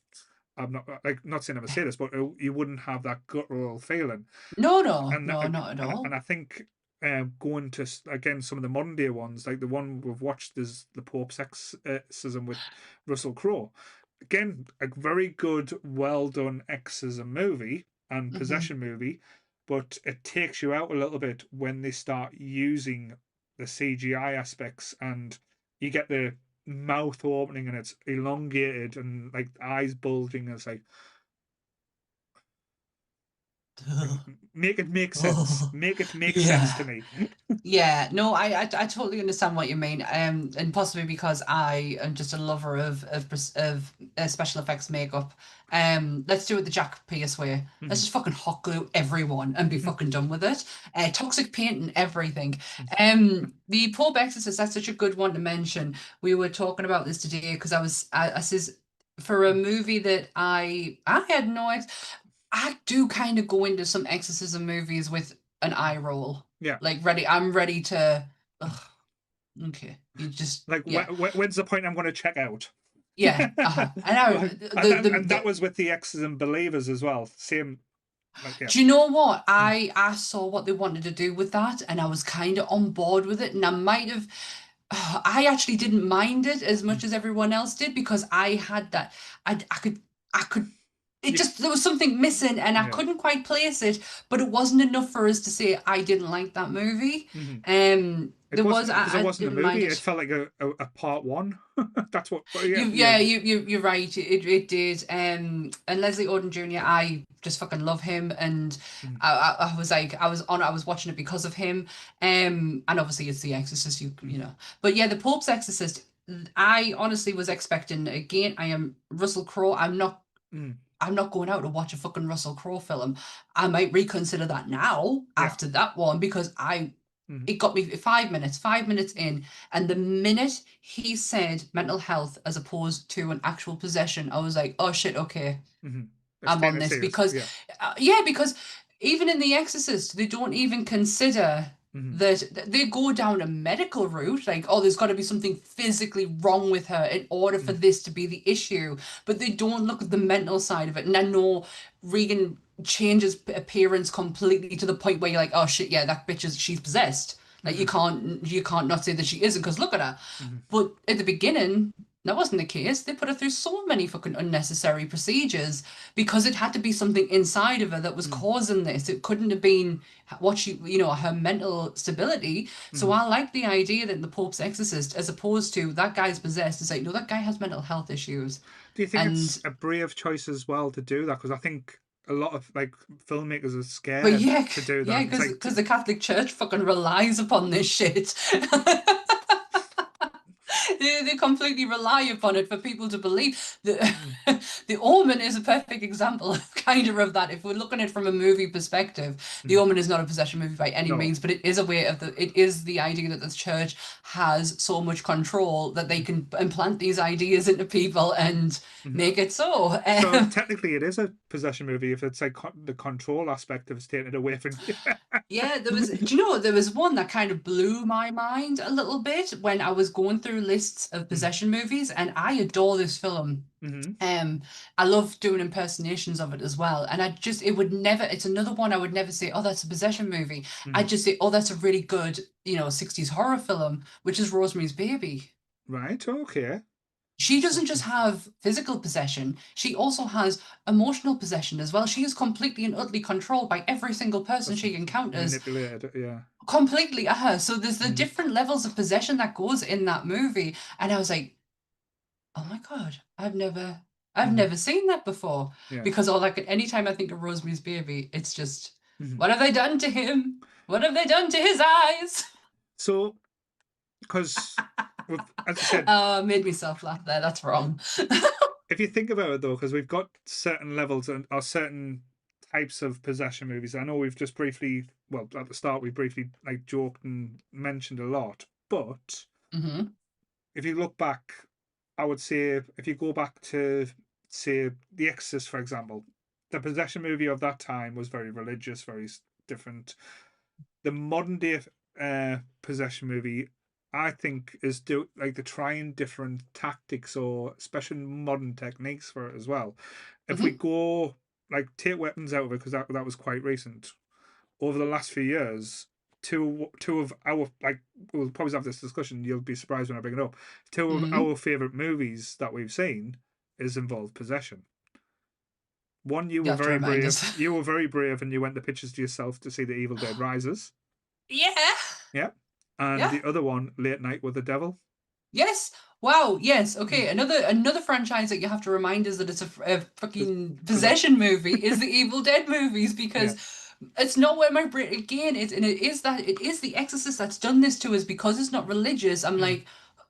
Speaker 1: I'm not like not saying I would say this, but you wouldn't have that guttural feeling.
Speaker 2: No, no,
Speaker 1: And
Speaker 2: no, not at
Speaker 1: and
Speaker 2: all.
Speaker 1: I think going to again some of the modern day ones, like the one we've watched is the Pope's Exorcism with Russell Crowe. Again, a very good, well done exorcism movie and
Speaker 2: hmm
Speaker 1: possession movie, but it takes you out a little bit when they start using the CGI aspects, and you get the mouth opening and it's elongated and like eyes bulging. And it's like, Make it make sense.
Speaker 2: Oh,
Speaker 1: Make it make sense to
Speaker 2: yeah.
Speaker 1: me.
Speaker 2: Yeah, no, I totally understand what you mean, and possibly because I am just a lover of special effects makeup. Let's do it the Jack Pierce way. Let's
Speaker 1: Mhm.
Speaker 2: just fucking hot glue everyone and be fucking done with it. Toxic paint and everything. The Pope Exorcist, that's such a good one to mention. We were talking about this today because I says for a movie that I had no ex I do kind of go into some exorcism movies with an eye roll.
Speaker 1: Yeah.
Speaker 2: Like I'm ready to. Ugh, okay, you just
Speaker 1: Like,
Speaker 2: yeah,
Speaker 1: when's the point I'm going to check out?
Speaker 2: yeah, And I
Speaker 1: Like, and that
Speaker 2: the
Speaker 1: was with the Exorcism Believers as well. Same, like, yeah.
Speaker 2: do you know what
Speaker 1: Mm.
Speaker 2: I saw what they wanted to do with that, and I was kind of on board with it, and I might have. I actually didn't mind it as
Speaker 1: Mm.
Speaker 2: much as everyone else did because I had that. I could. It
Speaker 1: You,
Speaker 2: just there was something missing, and I
Speaker 1: yeah.
Speaker 2: couldn't quite place it. But it wasn't enough for us to say I didn't like that movie.
Speaker 1: Hmm. It
Speaker 2: There was
Speaker 1: wasn't because it
Speaker 2: I
Speaker 1: wasn't a
Speaker 2: didn't mind
Speaker 1: movie. It
Speaker 2: it.
Speaker 1: felt like a part one. That's what. Well, yeah,
Speaker 2: You
Speaker 1: yeah.
Speaker 2: yeah you're right. It did. And Leslie Odom Jr. I just fucking love him, and
Speaker 1: Mm.
Speaker 2: I was like I was watching it because of him. And obviously it's The Exorcist. You
Speaker 1: Mhm.
Speaker 2: know, but yeah, the Pope's Exorcist. I honestly was expecting again. I am Russell Crowe.
Speaker 1: Mm.
Speaker 2: I'm not going out to watch a fucking Russell Crowe film. I might reconsider that now
Speaker 1: Yeah.
Speaker 2: after that one because I
Speaker 1: Hmm.
Speaker 2: it got me 5 minutes in, and the minute he said mental health as opposed to an actual possession, I was like, oh shit, okay,
Speaker 1: Hmm. It's
Speaker 2: I'm on
Speaker 1: taken it
Speaker 2: this
Speaker 1: serious.
Speaker 2: because,
Speaker 1: Yeah.
Speaker 2: yeah, because even in The Exorcist, they don't even consider
Speaker 1: Hmm.
Speaker 2: that they go down a medical route, like, oh, there's got to be something physically wrong with her in order for
Speaker 1: Mm.
Speaker 2: this to be the issue, but they don't look at the mental side of it. And I know Regan changes appearance completely to the point where you're like, oh shit, yeah, that bitch she's possessed. Like
Speaker 1: Hmm.
Speaker 2: you can't not say that she isn't because look at her.
Speaker 1: Hmm.
Speaker 2: But at the beginning, that wasn't the case. They put her through so many fucking unnecessary procedures because it had to be something inside of her that was
Speaker 1: Mm.
Speaker 2: causing this. It couldn't have been what her mental stability. So
Speaker 1: Hmm.
Speaker 2: I like the idea that in the Pope's Exorcist, as opposed to that guy's possessed, it's like, no, that guy has mental health issues.
Speaker 1: Do you think it's
Speaker 2: And,
Speaker 1: a brave choice as well to do that? Because I think a lot of like filmmakers are
Speaker 2: but
Speaker 1: scared
Speaker 2: yeah,
Speaker 1: to do
Speaker 2: yeah,
Speaker 1: that. It's
Speaker 2: because
Speaker 1: like,
Speaker 2: the Catholic Church fucking relies upon this shit. They completely rely upon it for people to believe.
Speaker 1: mm,
Speaker 2: The Omen is a perfect example kind of that. If we're looking at it from a movie perspective, The
Speaker 1: mm,
Speaker 2: Omen is not a possession movie by any
Speaker 1: no,
Speaker 2: means, but it is a way of it is the idea that the church has so much control that they
Speaker 1: mm,
Speaker 2: can implant these ideas into people and
Speaker 1: mm.
Speaker 2: make it so.
Speaker 1: So technically, it is a possession movie if it's like the control aspect of it's taking it away from you.
Speaker 2: Yeah, do you know, there was one that kind of blew my mind a little bit when I was going through lists of
Speaker 1: Mm,
Speaker 2: possession movies, and I adore this film.
Speaker 1: mhm,
Speaker 2: Um, I love doing impersonations of it as well. And it would never, it's another one I would never say, oh, that's a possession movie.
Speaker 1: mhm.
Speaker 2: I'd just say, oh, that's a really good, 60s horror film, which is Rosemary's Baby.
Speaker 1: Right. Okay.
Speaker 2: She doesn't just
Speaker 1: Okay.
Speaker 2: have physical possession, she also has emotional possession as well. She is completely and utterly controlled by every single person
Speaker 1: Person
Speaker 2: she encounters,
Speaker 1: manipulated. Yeah.
Speaker 2: completely at her. So there's the
Speaker 1: Mm,
Speaker 2: different levels of possession that goes in that movie. And I was like, oh my God, I've
Speaker 1: mhm,
Speaker 2: never seen that before.
Speaker 1: yeah.
Speaker 2: Because anytime I think of Rosemary's Baby, it's just,
Speaker 1: Mhm.
Speaker 2: what have they done to him? What have they done to his eyes?
Speaker 1: So, because, as I said,
Speaker 2: Made myself laugh there. That's wrong.
Speaker 1: if you think about it though, because we've got certain levels and or certain types of possession movies. I know we've just briefly, well, at the start we briefly like joked and mentioned a lot, but
Speaker 2: Hmm.
Speaker 1: if you look back, I would say if you go back to say The Exorcist, for example, the possession movie of that time was very religious, very different. The modern day possession movie, I think, is do like they're trying different tactics or special modern techniques for it as well. If we
Speaker 2: Hmm.
Speaker 1: go like take weapons out of it because that was quite recent over the last few years. Two of our like we'll probably have this discussion. You'll be surprised when I bring it up. Two of
Speaker 2: Hmm.
Speaker 1: our favorite movies that we've seen is involved possession. One, you
Speaker 2: You
Speaker 1: were
Speaker 2: have to
Speaker 1: very
Speaker 2: remind
Speaker 1: brave.
Speaker 2: us.
Speaker 1: You were very brave, and you went to pictures to yourself to see the Evil Dead Rises.
Speaker 2: Yeah.
Speaker 1: Yeah. And
Speaker 2: Yeah.
Speaker 1: the other one, Late Night with the Devil.
Speaker 2: Yes. Wow. Yes. Okay.
Speaker 1: Mm.
Speaker 2: Another franchise that you have to remind us that it's a
Speaker 1: Just
Speaker 2: fucking
Speaker 1: possess.
Speaker 2: possession movie is the Evil Dead movies
Speaker 1: Yeah.
Speaker 2: because it's not where my brain again. It is the Exorcist that's done this to us because it's not religious. I'm
Speaker 1: Mm.
Speaker 2: like,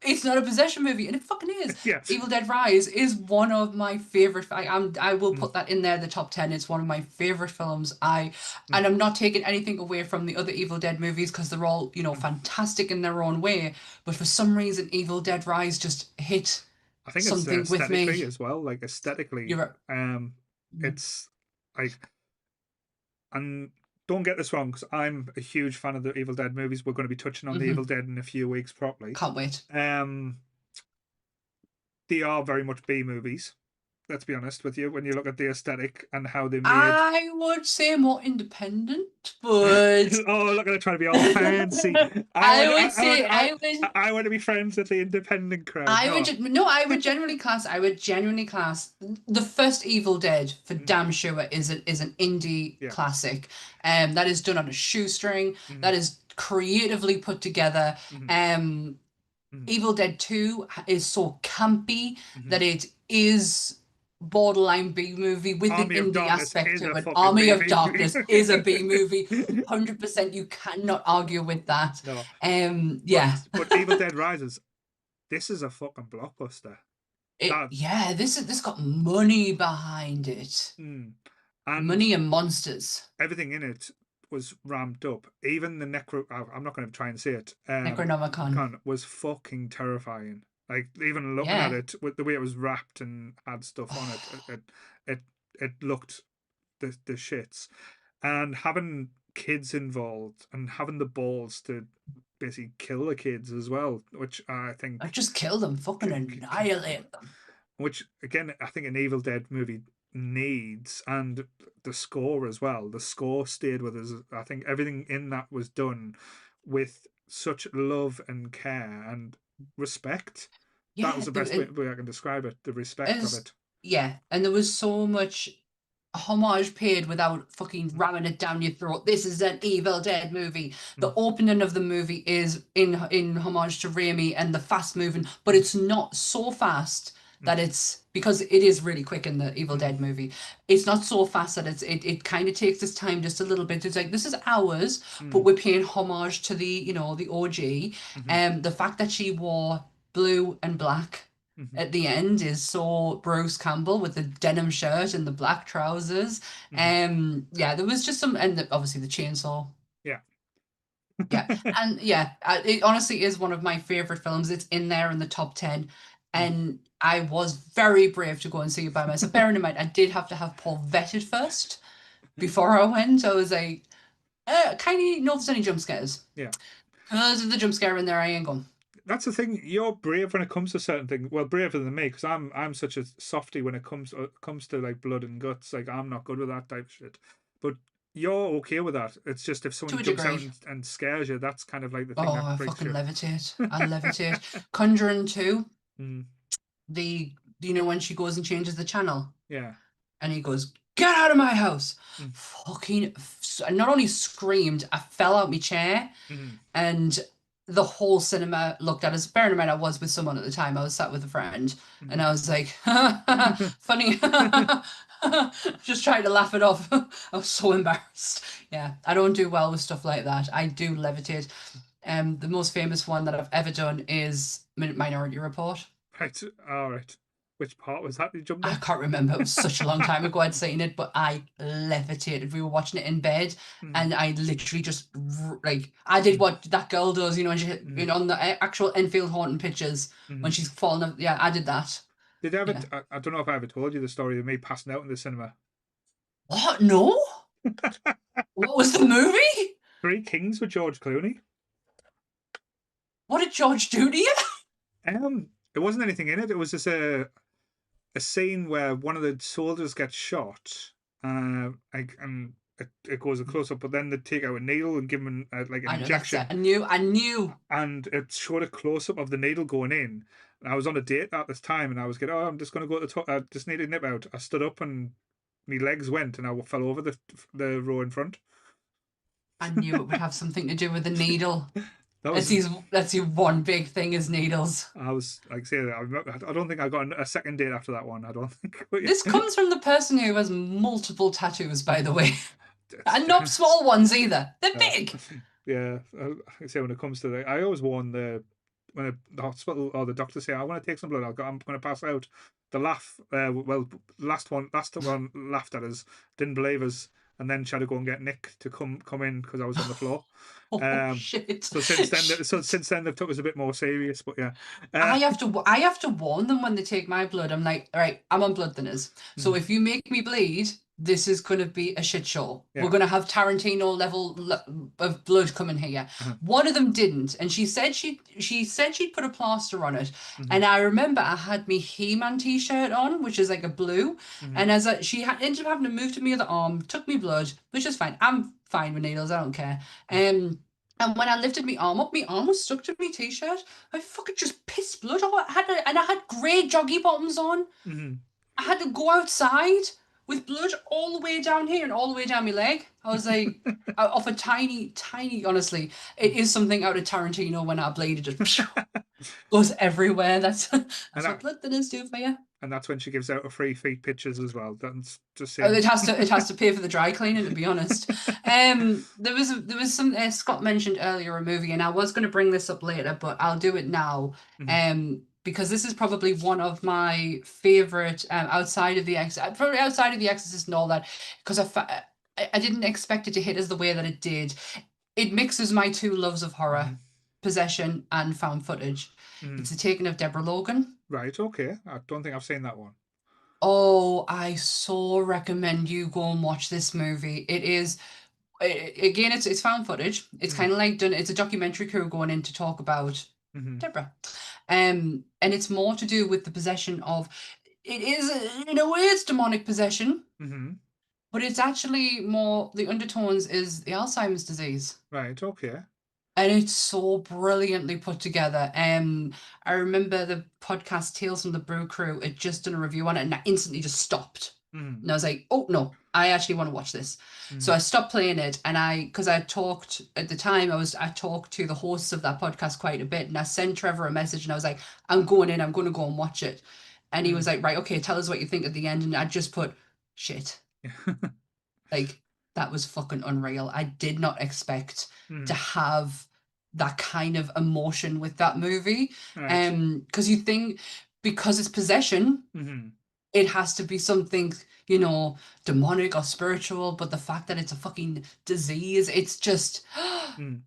Speaker 2: it's not a possession movie, and it fucking is.
Speaker 1: Yeah.
Speaker 2: Evil Dead Rise is one of my favorite. I will
Speaker 1: Mm.
Speaker 2: put that in there, the top 10. It's one of my favorite films.
Speaker 1: Mm.
Speaker 2: And I'm not taking anything away from the other Evil Dead movies because they're all,
Speaker 1: Mm.
Speaker 2: fantastic in their own way. But for some reason, Evil Dead Rise just hit
Speaker 1: I think it's
Speaker 2: something with me.
Speaker 1: aesthetically as well. Like aesthetically,
Speaker 2: You're mm,
Speaker 1: it's like, and don't get this wrong, because I'm a huge fan of the Evil Dead movies. We're going to be touching on the
Speaker 2: mm-hmm.
Speaker 1: Evil Dead in a few weeks properly.
Speaker 2: Can't wait.
Speaker 1: Um, they are very much B movies. Let's be honest with you. When you look at the aesthetic and how they made.
Speaker 2: I would say more independent, but
Speaker 1: Oh, look at it trying to be all fancy.
Speaker 2: I would say I would.
Speaker 1: I want to be friends with the independent crowd.
Speaker 2: I would
Speaker 1: No.
Speaker 2: no, I would genuinely class the first Evil Dead for
Speaker 1: Mm.
Speaker 2: damn sure is an indie
Speaker 1: Yeah.
Speaker 2: classic. That is done on a shoestring,
Speaker 1: Mm.
Speaker 2: that is creatively put together.
Speaker 1: Mm.
Speaker 2: Um
Speaker 1: Mm.
Speaker 2: Evil Dead 2 is so campy
Speaker 1: Mm.
Speaker 2: that it is borderline B movie with the
Speaker 1: Army of
Speaker 2: indie
Speaker 1: Darkness
Speaker 2: aspect
Speaker 1: is
Speaker 2: to
Speaker 1: a
Speaker 2: it.
Speaker 1: fucking
Speaker 2: Army of
Speaker 1: movie.
Speaker 2: Darkness is a B movie. 100% you cannot argue with that.
Speaker 1: No. But
Speaker 2: Yeah.
Speaker 1: Evil Dead Rises, this is a fucking blockbuster. That
Speaker 2: This got money behind it.
Speaker 1: and
Speaker 2: Money and monsters.
Speaker 1: everything in it was ramped up. Even the I'm not going to try and say it.
Speaker 2: Necronomicon.
Speaker 1: Was fucking terrifying. Like even looking at
Speaker 2: Yeah.
Speaker 1: it with the way it was wrapped and had stuff on it, it it looked the shits. And having kids involved and having the balls to basically kill the kids as well, which I
Speaker 2: I
Speaker 1: think
Speaker 2: just kill them, fucking annihilate them.
Speaker 1: which again I think an Evil Dead movie needs, and the score as well. The score stayed with us. I think everything in that was done with such love and care and respect. That was
Speaker 2: Yeah,
Speaker 1: the best way I can describe it. The respect of
Speaker 2: as
Speaker 1: it.
Speaker 2: yeah, and there was so much homage paid without fucking ramming it down your throat. This is an Evil Dead movie.
Speaker 1: Mm,
Speaker 2: The opening of the movie is in homage to Raimi and the fast moving, but
Speaker 1: mm,
Speaker 2: it's not so fast
Speaker 1: mm,
Speaker 2: that it's because it is really quick in the Evil
Speaker 1: mm,
Speaker 2: Dead movie. It's not so fast that it kind of takes its time just a little bit. It's like this is hours, but
Speaker 1: mm,
Speaker 2: we're paying homage to the OG.
Speaker 1: mm,
Speaker 2: The fact that she wore blue and black
Speaker 1: mm,
Speaker 2: at the end is so Bruce Campbell with the denim shirt and the black trousers.
Speaker 1: mm.
Speaker 2: Yeah, there was just some, and obviously the chainsaw.
Speaker 1: Yeah.
Speaker 2: Yeah, and yeah, it honestly is one of my favorite films. It's in there in the top 10,
Speaker 1: Mm,
Speaker 2: and I was very brave to go and see it by myself. Bearing in mind, I did have to have Paul vetted first before I went. I was like, kind of know if there's any jump scares.
Speaker 1: yeah.
Speaker 2: There's the jump scare in there. I ain't going.
Speaker 1: That's the thing. You're brave when it comes to certain things. Well, braver than me, because I'm such a softy when it comes to like blood and guts. Like I'm not good with that type of shit. But you're okay with that. It's just if
Speaker 2: To
Speaker 1: someone
Speaker 2: a
Speaker 1: jumps out
Speaker 2: degree.
Speaker 1: and scares you, that's kind of like the thing
Speaker 2: Oh,
Speaker 1: that
Speaker 2: I
Speaker 1: breaks
Speaker 2: fucking
Speaker 1: you.
Speaker 2: levitate. I levitate. Conjuring 2,
Speaker 1: Mm,
Speaker 2: the when she goes and changes the channel
Speaker 1: yeah.
Speaker 2: and he goes, "Get out of my house."
Speaker 1: Mm,
Speaker 2: Fucking I not only screamed, I fell out my chair
Speaker 1: mm,
Speaker 2: and the whole cinema looked at us. Bearing in mind I was with someone at the time. I was sat with a friend and
Speaker 1: mm.
Speaker 2: I was like, funny. Just trying to laugh it off. I was so embarrassed. Yeah, I don't do well with stuff like that. I do levitate. The most famous one that I've ever done is Minority Report.
Speaker 1: Right. All right. Which part was that you jumped
Speaker 2: I
Speaker 1: on?
Speaker 2: can't remember. It was such a long time ago I'd seen it, but I levitated. We were watching it in bed,
Speaker 1: Mm,
Speaker 2: and I literally just like I did
Speaker 1: mm,
Speaker 2: what that girl does, when she
Speaker 1: mm,
Speaker 2: on the actual Enfield haunting pictures when
Speaker 1: mm.
Speaker 2: she's falling. Yeah, I did that.
Speaker 1: Did I ever?
Speaker 2: Yeah.
Speaker 1: I don't know if I ever told you the story of me passing out in the cinema.
Speaker 2: What? No. What was the movie?
Speaker 1: Three Kings with George Clooney.
Speaker 2: What did George do to you?
Speaker 1: It wasn't anything in it. It was just a scene where one of the soldiers gets shot, and it goes a close up, but then they take out a needle and give him like an
Speaker 2: I know that's it.
Speaker 1: injection,
Speaker 2: I knew.
Speaker 1: and it showed a close up of the needle going in. And I was on a date at this time, and I was getting, oh, I'm just going to go to the top. I just need a nip out. I stood up, and my legs went, and I fell over the row in front.
Speaker 2: I knew it would have something to do with the needle.
Speaker 1: That
Speaker 2: That's
Speaker 1: was.
Speaker 2: his, that's his one big thing is needles.
Speaker 1: I was like, say, I don't think I got a second date after that one. I don't think.
Speaker 2: This comes from the person who has multiple tattoos, by the way. And not
Speaker 1: It's-
Speaker 2: small ones either. They're
Speaker 1: uh,
Speaker 2: big.
Speaker 1: yeah, I say when it comes to I always warn the hospital or the doctor say I want to take some blood. I'm going to pass out. The laugh, well, last one laughed at us, didn't believe us, and then tried to go and get Nick to come in because I was on the floor.
Speaker 2: Oh
Speaker 1: Um,
Speaker 2: shit.
Speaker 1: since then they've took us a bit more serious, but yeah,
Speaker 2: I have to I have to warn them when they take my blood. I'm like, all right, I'm on blood thinners. So
Speaker 1: mhm,
Speaker 2: if you make me bleed, this is going to be a shit show. We're
Speaker 1: yeah,
Speaker 2: going to have Tarantino level of blood coming here.
Speaker 1: uh-huh,
Speaker 2: One of them didn't, and she said she'd put a plaster on it.
Speaker 1: mhm,
Speaker 2: And I remember I had my He-Man t-shirt on, which is like a blue.
Speaker 1: mhm,
Speaker 2: And ended up having to move to my other arm, took me blood, which is fine. I'm fine with needles. I don't care. And when I lifted my arm was stuck to my t-shirt. I fucking just pissed blood. And I had grey joggy bottoms on.
Speaker 1: mhm.
Speaker 2: I had to go outside with blood all the way down here and all the way down my leg. I was like, off a tiny, tiny. Honestly, it is something out of Tarantino when I bleed. It just goes everywhere. That's
Speaker 1: and
Speaker 2: that's what
Speaker 1: that
Speaker 2: blood thinners do for you.
Speaker 1: and that's when she gives out a free feet pictures as well. That's just
Speaker 2: Oh,
Speaker 1: saying.
Speaker 2: it has to pay for the dry cleaning, to be honest. There was some Scott mentioned earlier a movie, and I was going to bring this up later, but I'll do it now.
Speaker 1: Mhm,
Speaker 2: Because this is probably one of my favorite probably outside of the Exorcist and all that, because I didn't expect it to hit us the way that it did. It mixes my two loves of horror,
Speaker 1: mhm,
Speaker 2: possession and found footage.
Speaker 1: mhm.
Speaker 2: It's The Taking of Deborah Logan.
Speaker 1: Right, okay. I don't think I've seen that one.
Speaker 2: Oh, I so recommend you go and watch this movie. It is again, it's found footage. It's
Speaker 1: Mhm,
Speaker 2: kind of like done. It's a documentary crew going in to talk about
Speaker 1: mhm,
Speaker 2: Deborah, and it's more to do with the possession of. It is in a way it's demonic possession,
Speaker 1: mhm.
Speaker 2: but it's actually more the undertones is the Alzheimer's disease.
Speaker 1: Right, okay.
Speaker 2: And it's so brilliantly put together. I remember the podcast Tales from the Brew Crew had just done a review on it, and I instantly just stopped.
Speaker 1: Mhm,
Speaker 2: And I was like, "Oh no, I actually want to watch this." So
Speaker 1: mhm,
Speaker 2: I stopped playing it, and because I talked at the time, I talked to the hosts of that podcast quite a bit, and I sent Trevor a message, and I was like, "I'm going in. I'm going to go and watch it." And he was
Speaker 1: mhm.
Speaker 2: like, "Right, okay, tell us what you think at the end." And I just put, "Shit." Like that was fucking unreal. I did not expect to
Speaker 1: Mhm,
Speaker 2: have that kind of emotion with that movie.
Speaker 1: right.
Speaker 2: Because you think because it's possession,
Speaker 1: Mhm,
Speaker 2: it has to be something, you know, demonic or spiritual, but the fact that it's a fucking disease, it's just
Speaker 1: mhm.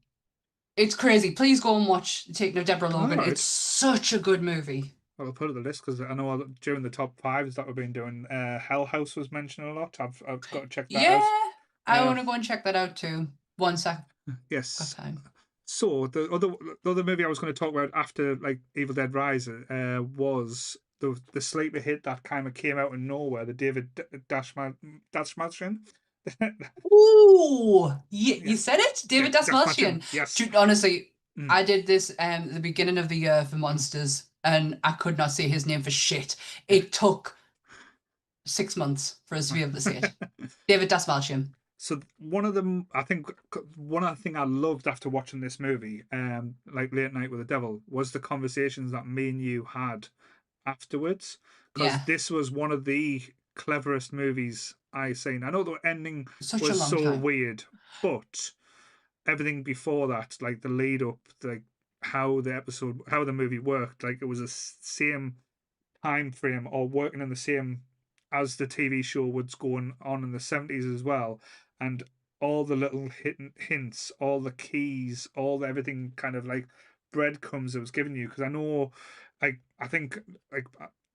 Speaker 2: it's crazy. Please go and watch Taking of Deborah
Speaker 1: All
Speaker 2: Logan. It's
Speaker 1: right.
Speaker 2: such a good movie.
Speaker 1: Well, I'll put it on the list because I know during the top fives that we've been doing, Hell House was mentioned a lot. I've got to check that
Speaker 2: Yeah,
Speaker 1: out.
Speaker 2: I
Speaker 1: Um,
Speaker 2: want to go and check that out too. One sec, got
Speaker 1: yes.
Speaker 2: time.
Speaker 1: So the other movie I was going to talk about after like Evil Dead Rise was the sleeper hit that kind of came out of nowhere, the David Dashmalchian.
Speaker 2: Ooh,
Speaker 1: Yeah,
Speaker 2: you said it, David
Speaker 1: Dashmalchian.
Speaker 2: Dasmalchian.
Speaker 1: Yes.
Speaker 2: Honestly,
Speaker 1: Mm,
Speaker 2: I did this at the beginning of the year for
Speaker 1: mm,
Speaker 2: Monsters, and I could not say his name for shit.
Speaker 1: yeah.
Speaker 2: It took 6 months for us to be able to say it. David Dasmalchian.
Speaker 1: So one of them, I think, one of the thing I loved after watching this movie, like Late Night with the Devil, was the conversations that me and you had afterwards, because
Speaker 2: Yeah,
Speaker 1: this was one of the cleverest movies I seen. I know the ending
Speaker 2: such a
Speaker 1: was
Speaker 2: long
Speaker 1: so
Speaker 2: time.
Speaker 1: weird, but everything before that, like the lead up, like how the movie worked, like it was the same time frame or working in the same as the TV show was going on in the 70s as well. And all the little hints, all the keys, all the, everything kind of like breadcrumbs it was giving you. Because I know, like, I think, like,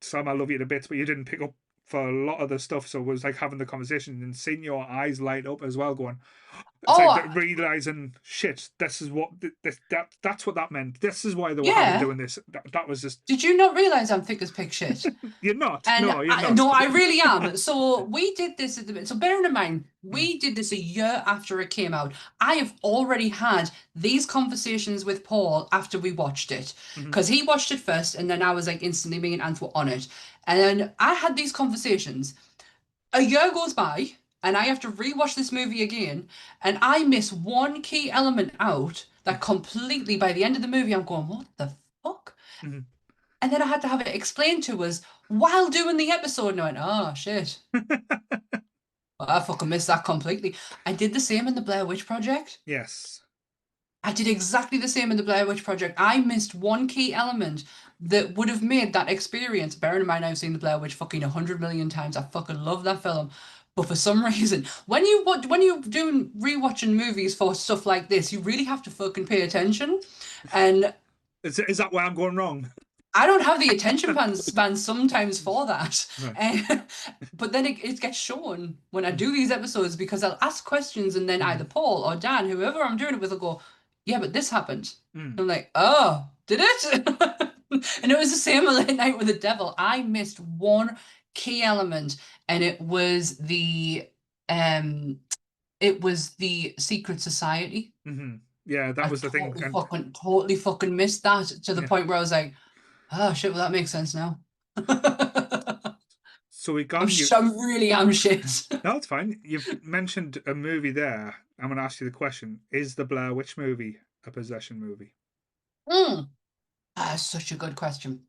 Speaker 1: Sam, I love you to bits, but you didn't pick up for a lot of the stuff. So it was like having the conversation and seeing your eyes light up as well, going, it's like
Speaker 2: Oh,
Speaker 1: that realizing shit. This is what that's what that meant. This is why they were having
Speaker 2: yeah.
Speaker 1: doing this. That was just
Speaker 2: Did you not realize I'm thick as pig shit?
Speaker 1: you're not.
Speaker 2: And
Speaker 1: No, you're not.
Speaker 2: no, I really am. So we did this at the so bearing in mind,
Speaker 1: Mm,
Speaker 2: we did this a year after it came out. I have already had these conversations with Paul after we watched it.
Speaker 1: mhm,
Speaker 2: Because he watched it first, and then I was like instantly me and Ant were on it. And then I had these conversations. A year goes by, and I have to rewatch this movie again, and I miss one key element out that completely, by the end of the movie, I'm going, what the fuck?
Speaker 1: Mm-hmm.
Speaker 2: And then I had to have it explained to us while doing the episode, and I went, oh shit. I fucking missed that completely. I did the same in the Blair Witch Project.
Speaker 1: Yes.
Speaker 2: I did exactly the same in the Blair Witch Project. I missed one key element that would have made that experience. Bearing in mind, I've seen the Blair Witch fucking 100 million times. I fucking love that film. But for some reason, when you doing rewatching movies for stuff like this, you really have to fucking pay attention. And
Speaker 1: Is that where I'm going wrong?
Speaker 2: I don't have the attention span sometimes for that.
Speaker 1: Right.
Speaker 2: But then it gets shown when I do these episodes because I'll ask questions and then either Paul or Dan, whoever I'm doing it with, will go, yeah, but this happened.
Speaker 1: Mm.
Speaker 2: I'm like, oh, did it? And it was the same with Late Night with the Devil. I missed one key element, and it was the secret society.
Speaker 1: Mm-hmm. Yeah, that
Speaker 2: I
Speaker 1: was the thing. And
Speaker 2: totally fucking missed that to the
Speaker 1: yeah.
Speaker 2: point where I was like, oh shit, well that makes sense now.
Speaker 1: So we
Speaker 2: I'm,
Speaker 1: gone.
Speaker 2: I'm really am shit.
Speaker 1: No, it's fine. You've mentioned a movie there. I'm going to ask you the question: is the Blair Witch movie a possession movie?
Speaker 2: Such a good question.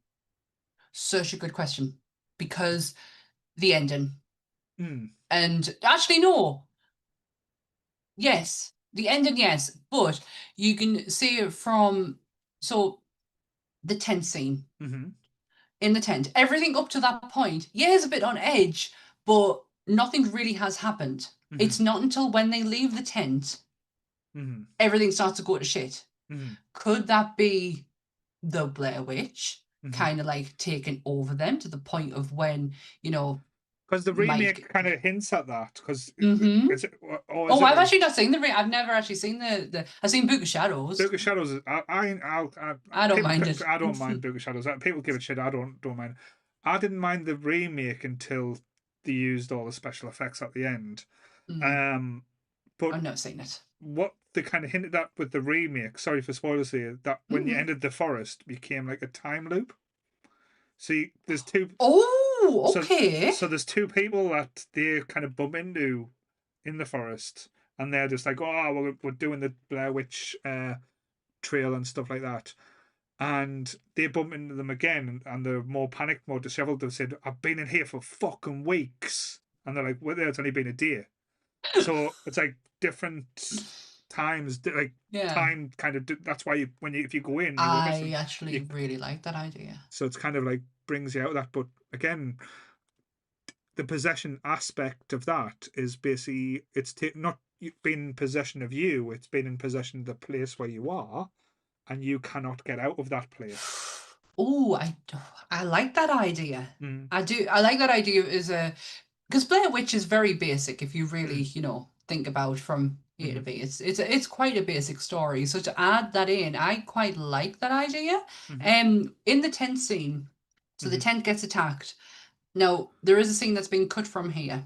Speaker 2: Such a good question. Because the ending.
Speaker 1: Mm.
Speaker 2: And actually, no. Yes. The ending, yes. But you can see it from the tent scene.
Speaker 1: Mm-hmm.
Speaker 2: In the tent. Everything up to that point, yeah, is a bit on edge, but nothing really has happened.
Speaker 1: Mm-hmm.
Speaker 2: It's not until when they leave the tent, everything starts to go to shit. Could that be the Blair Witch kind of like taking over them to the point of when,
Speaker 1: because the remake kind of hints at that. Because
Speaker 2: I've actually not seen the remake. I've never actually seen I've seen Book of Shadows.
Speaker 1: Book of Shadows. I
Speaker 2: don't mind it.
Speaker 1: I don't mind Book of Shadows. People give it shit. I don't mind. I didn't mind the remake until they used all the special effects at the end. But
Speaker 2: I've not seen it.
Speaker 1: What they kind of hinted at with the remake, sorry for spoilers here, that when you entered the forest became like a time loop. See, there's two.
Speaker 2: Oh, okay.
Speaker 1: So there's two people that they kind of bump into in the forest, and they're just like, oh, we're doing the Blair Witch trail and stuff like that. And they bump into them again, and they're more panicked, more disheveled. They've said, I've been in here for fucking weeks. And they're like, well, it's only been a day. So it's like different times, like time kind of. That's why if you go in,
Speaker 2: I actually really like that idea.
Speaker 1: So it's kind of like brings you out of that. But again, the possession aspect of that is basically it's not being in possession of you; it's being in possession of the place where you are, and you cannot get out of that place.
Speaker 2: Oh, I like that idea. I do. I like that idea because Blair Witch is very basic if you really, think about from A to B. It's quite a basic story. So to add that in, I quite like that idea. In the tent scene, so the tent gets attacked. Now, there is a scene that's been cut from here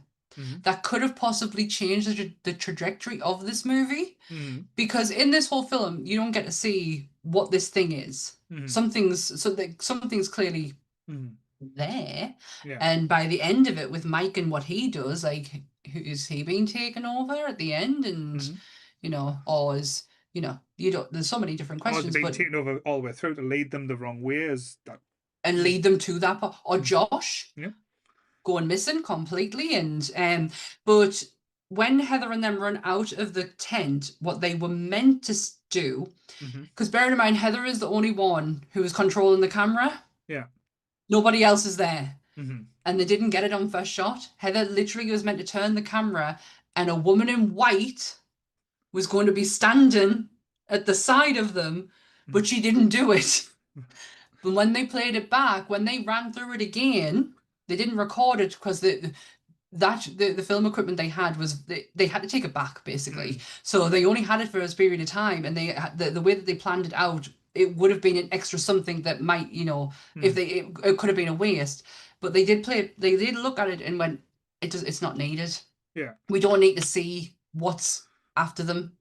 Speaker 2: that could have possibly changed the trajectory of this movie. Because in this whole film, you don't get to see what this thing is. Something's clearly there.
Speaker 1: Yeah.
Speaker 2: And by the end of it, with Mike and what he does, like, is he being taken over at the end? And, or is, there's so many different questions.
Speaker 1: Or being taken over all the way through to lead them the wrong way is that.
Speaker 2: And lead them to that part. Or Josh.
Speaker 1: Yeah.
Speaker 2: Going missing completely. And, but when Heather and them run out of the tent, what they were meant to do, because bear in mind, Heather is the only one who is controlling the camera.
Speaker 1: Yeah.
Speaker 2: Nobody else is there. And they didn't get it on first shot. Heather literally was meant to turn the camera, and a woman in white was going to be standing at the side of them, but she didn't do it. But when they played it back, when they ran through it again, they didn't record it because the film equipment they had was they had to take it back basically. So they only had it for a period of time, and they the way that they planned it out, it would have been an extra something that might, if it could have been a waste. But they did play it. They did look at it and went, it's not needed.
Speaker 1: Yeah.
Speaker 2: We don't need to see what's after them,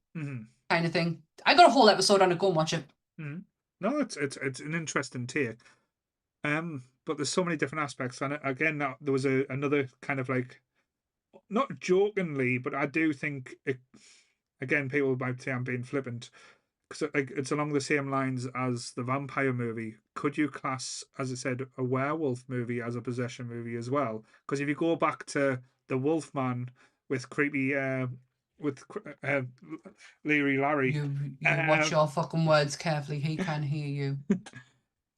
Speaker 2: kind of thing. I got a whole episode on it. Go and watch it.
Speaker 1: No, it's an interesting take. But there's so many different aspects, and again, there was another kind of like, not jokingly, but I do think it. Again, people might say I'm being flippant. 'cause, like, it's along the same lines as the vampire movie. Could you class, as I said, a werewolf movie as a possession movie as well? Because if you go back to the Wolfman with creepy, with Leary Larry,
Speaker 2: You watch
Speaker 1: uh,
Speaker 2: your fucking words carefully. He can hear you.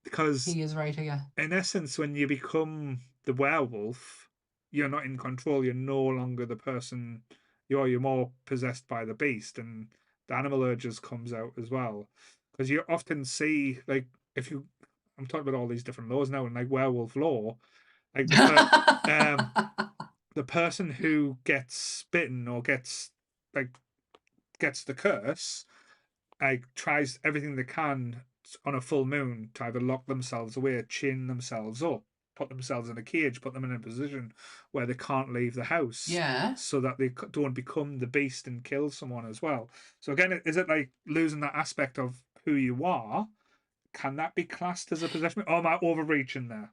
Speaker 1: because
Speaker 2: He is right here.
Speaker 1: in essence, when you become the werewolf, you're not in control. You're no longer the person. You're more possessed by the beast, and the animal urges comes out as well. Because you often see, like, if you, I'm talking about all these different laws now, and like werewolf law, like um, the person who gets bitten or like gets the curse, like tries everything they can on a full moon to either lock themselves away, chain themselves up, put themselves in a cage, put them in a position where they can't leave the house,
Speaker 2: Yeah.
Speaker 1: so that they don't become the beast and kill someone as well. So again, is it like losing that aspect of who you are? Can that be classed as a possession? Or am I overreaching there?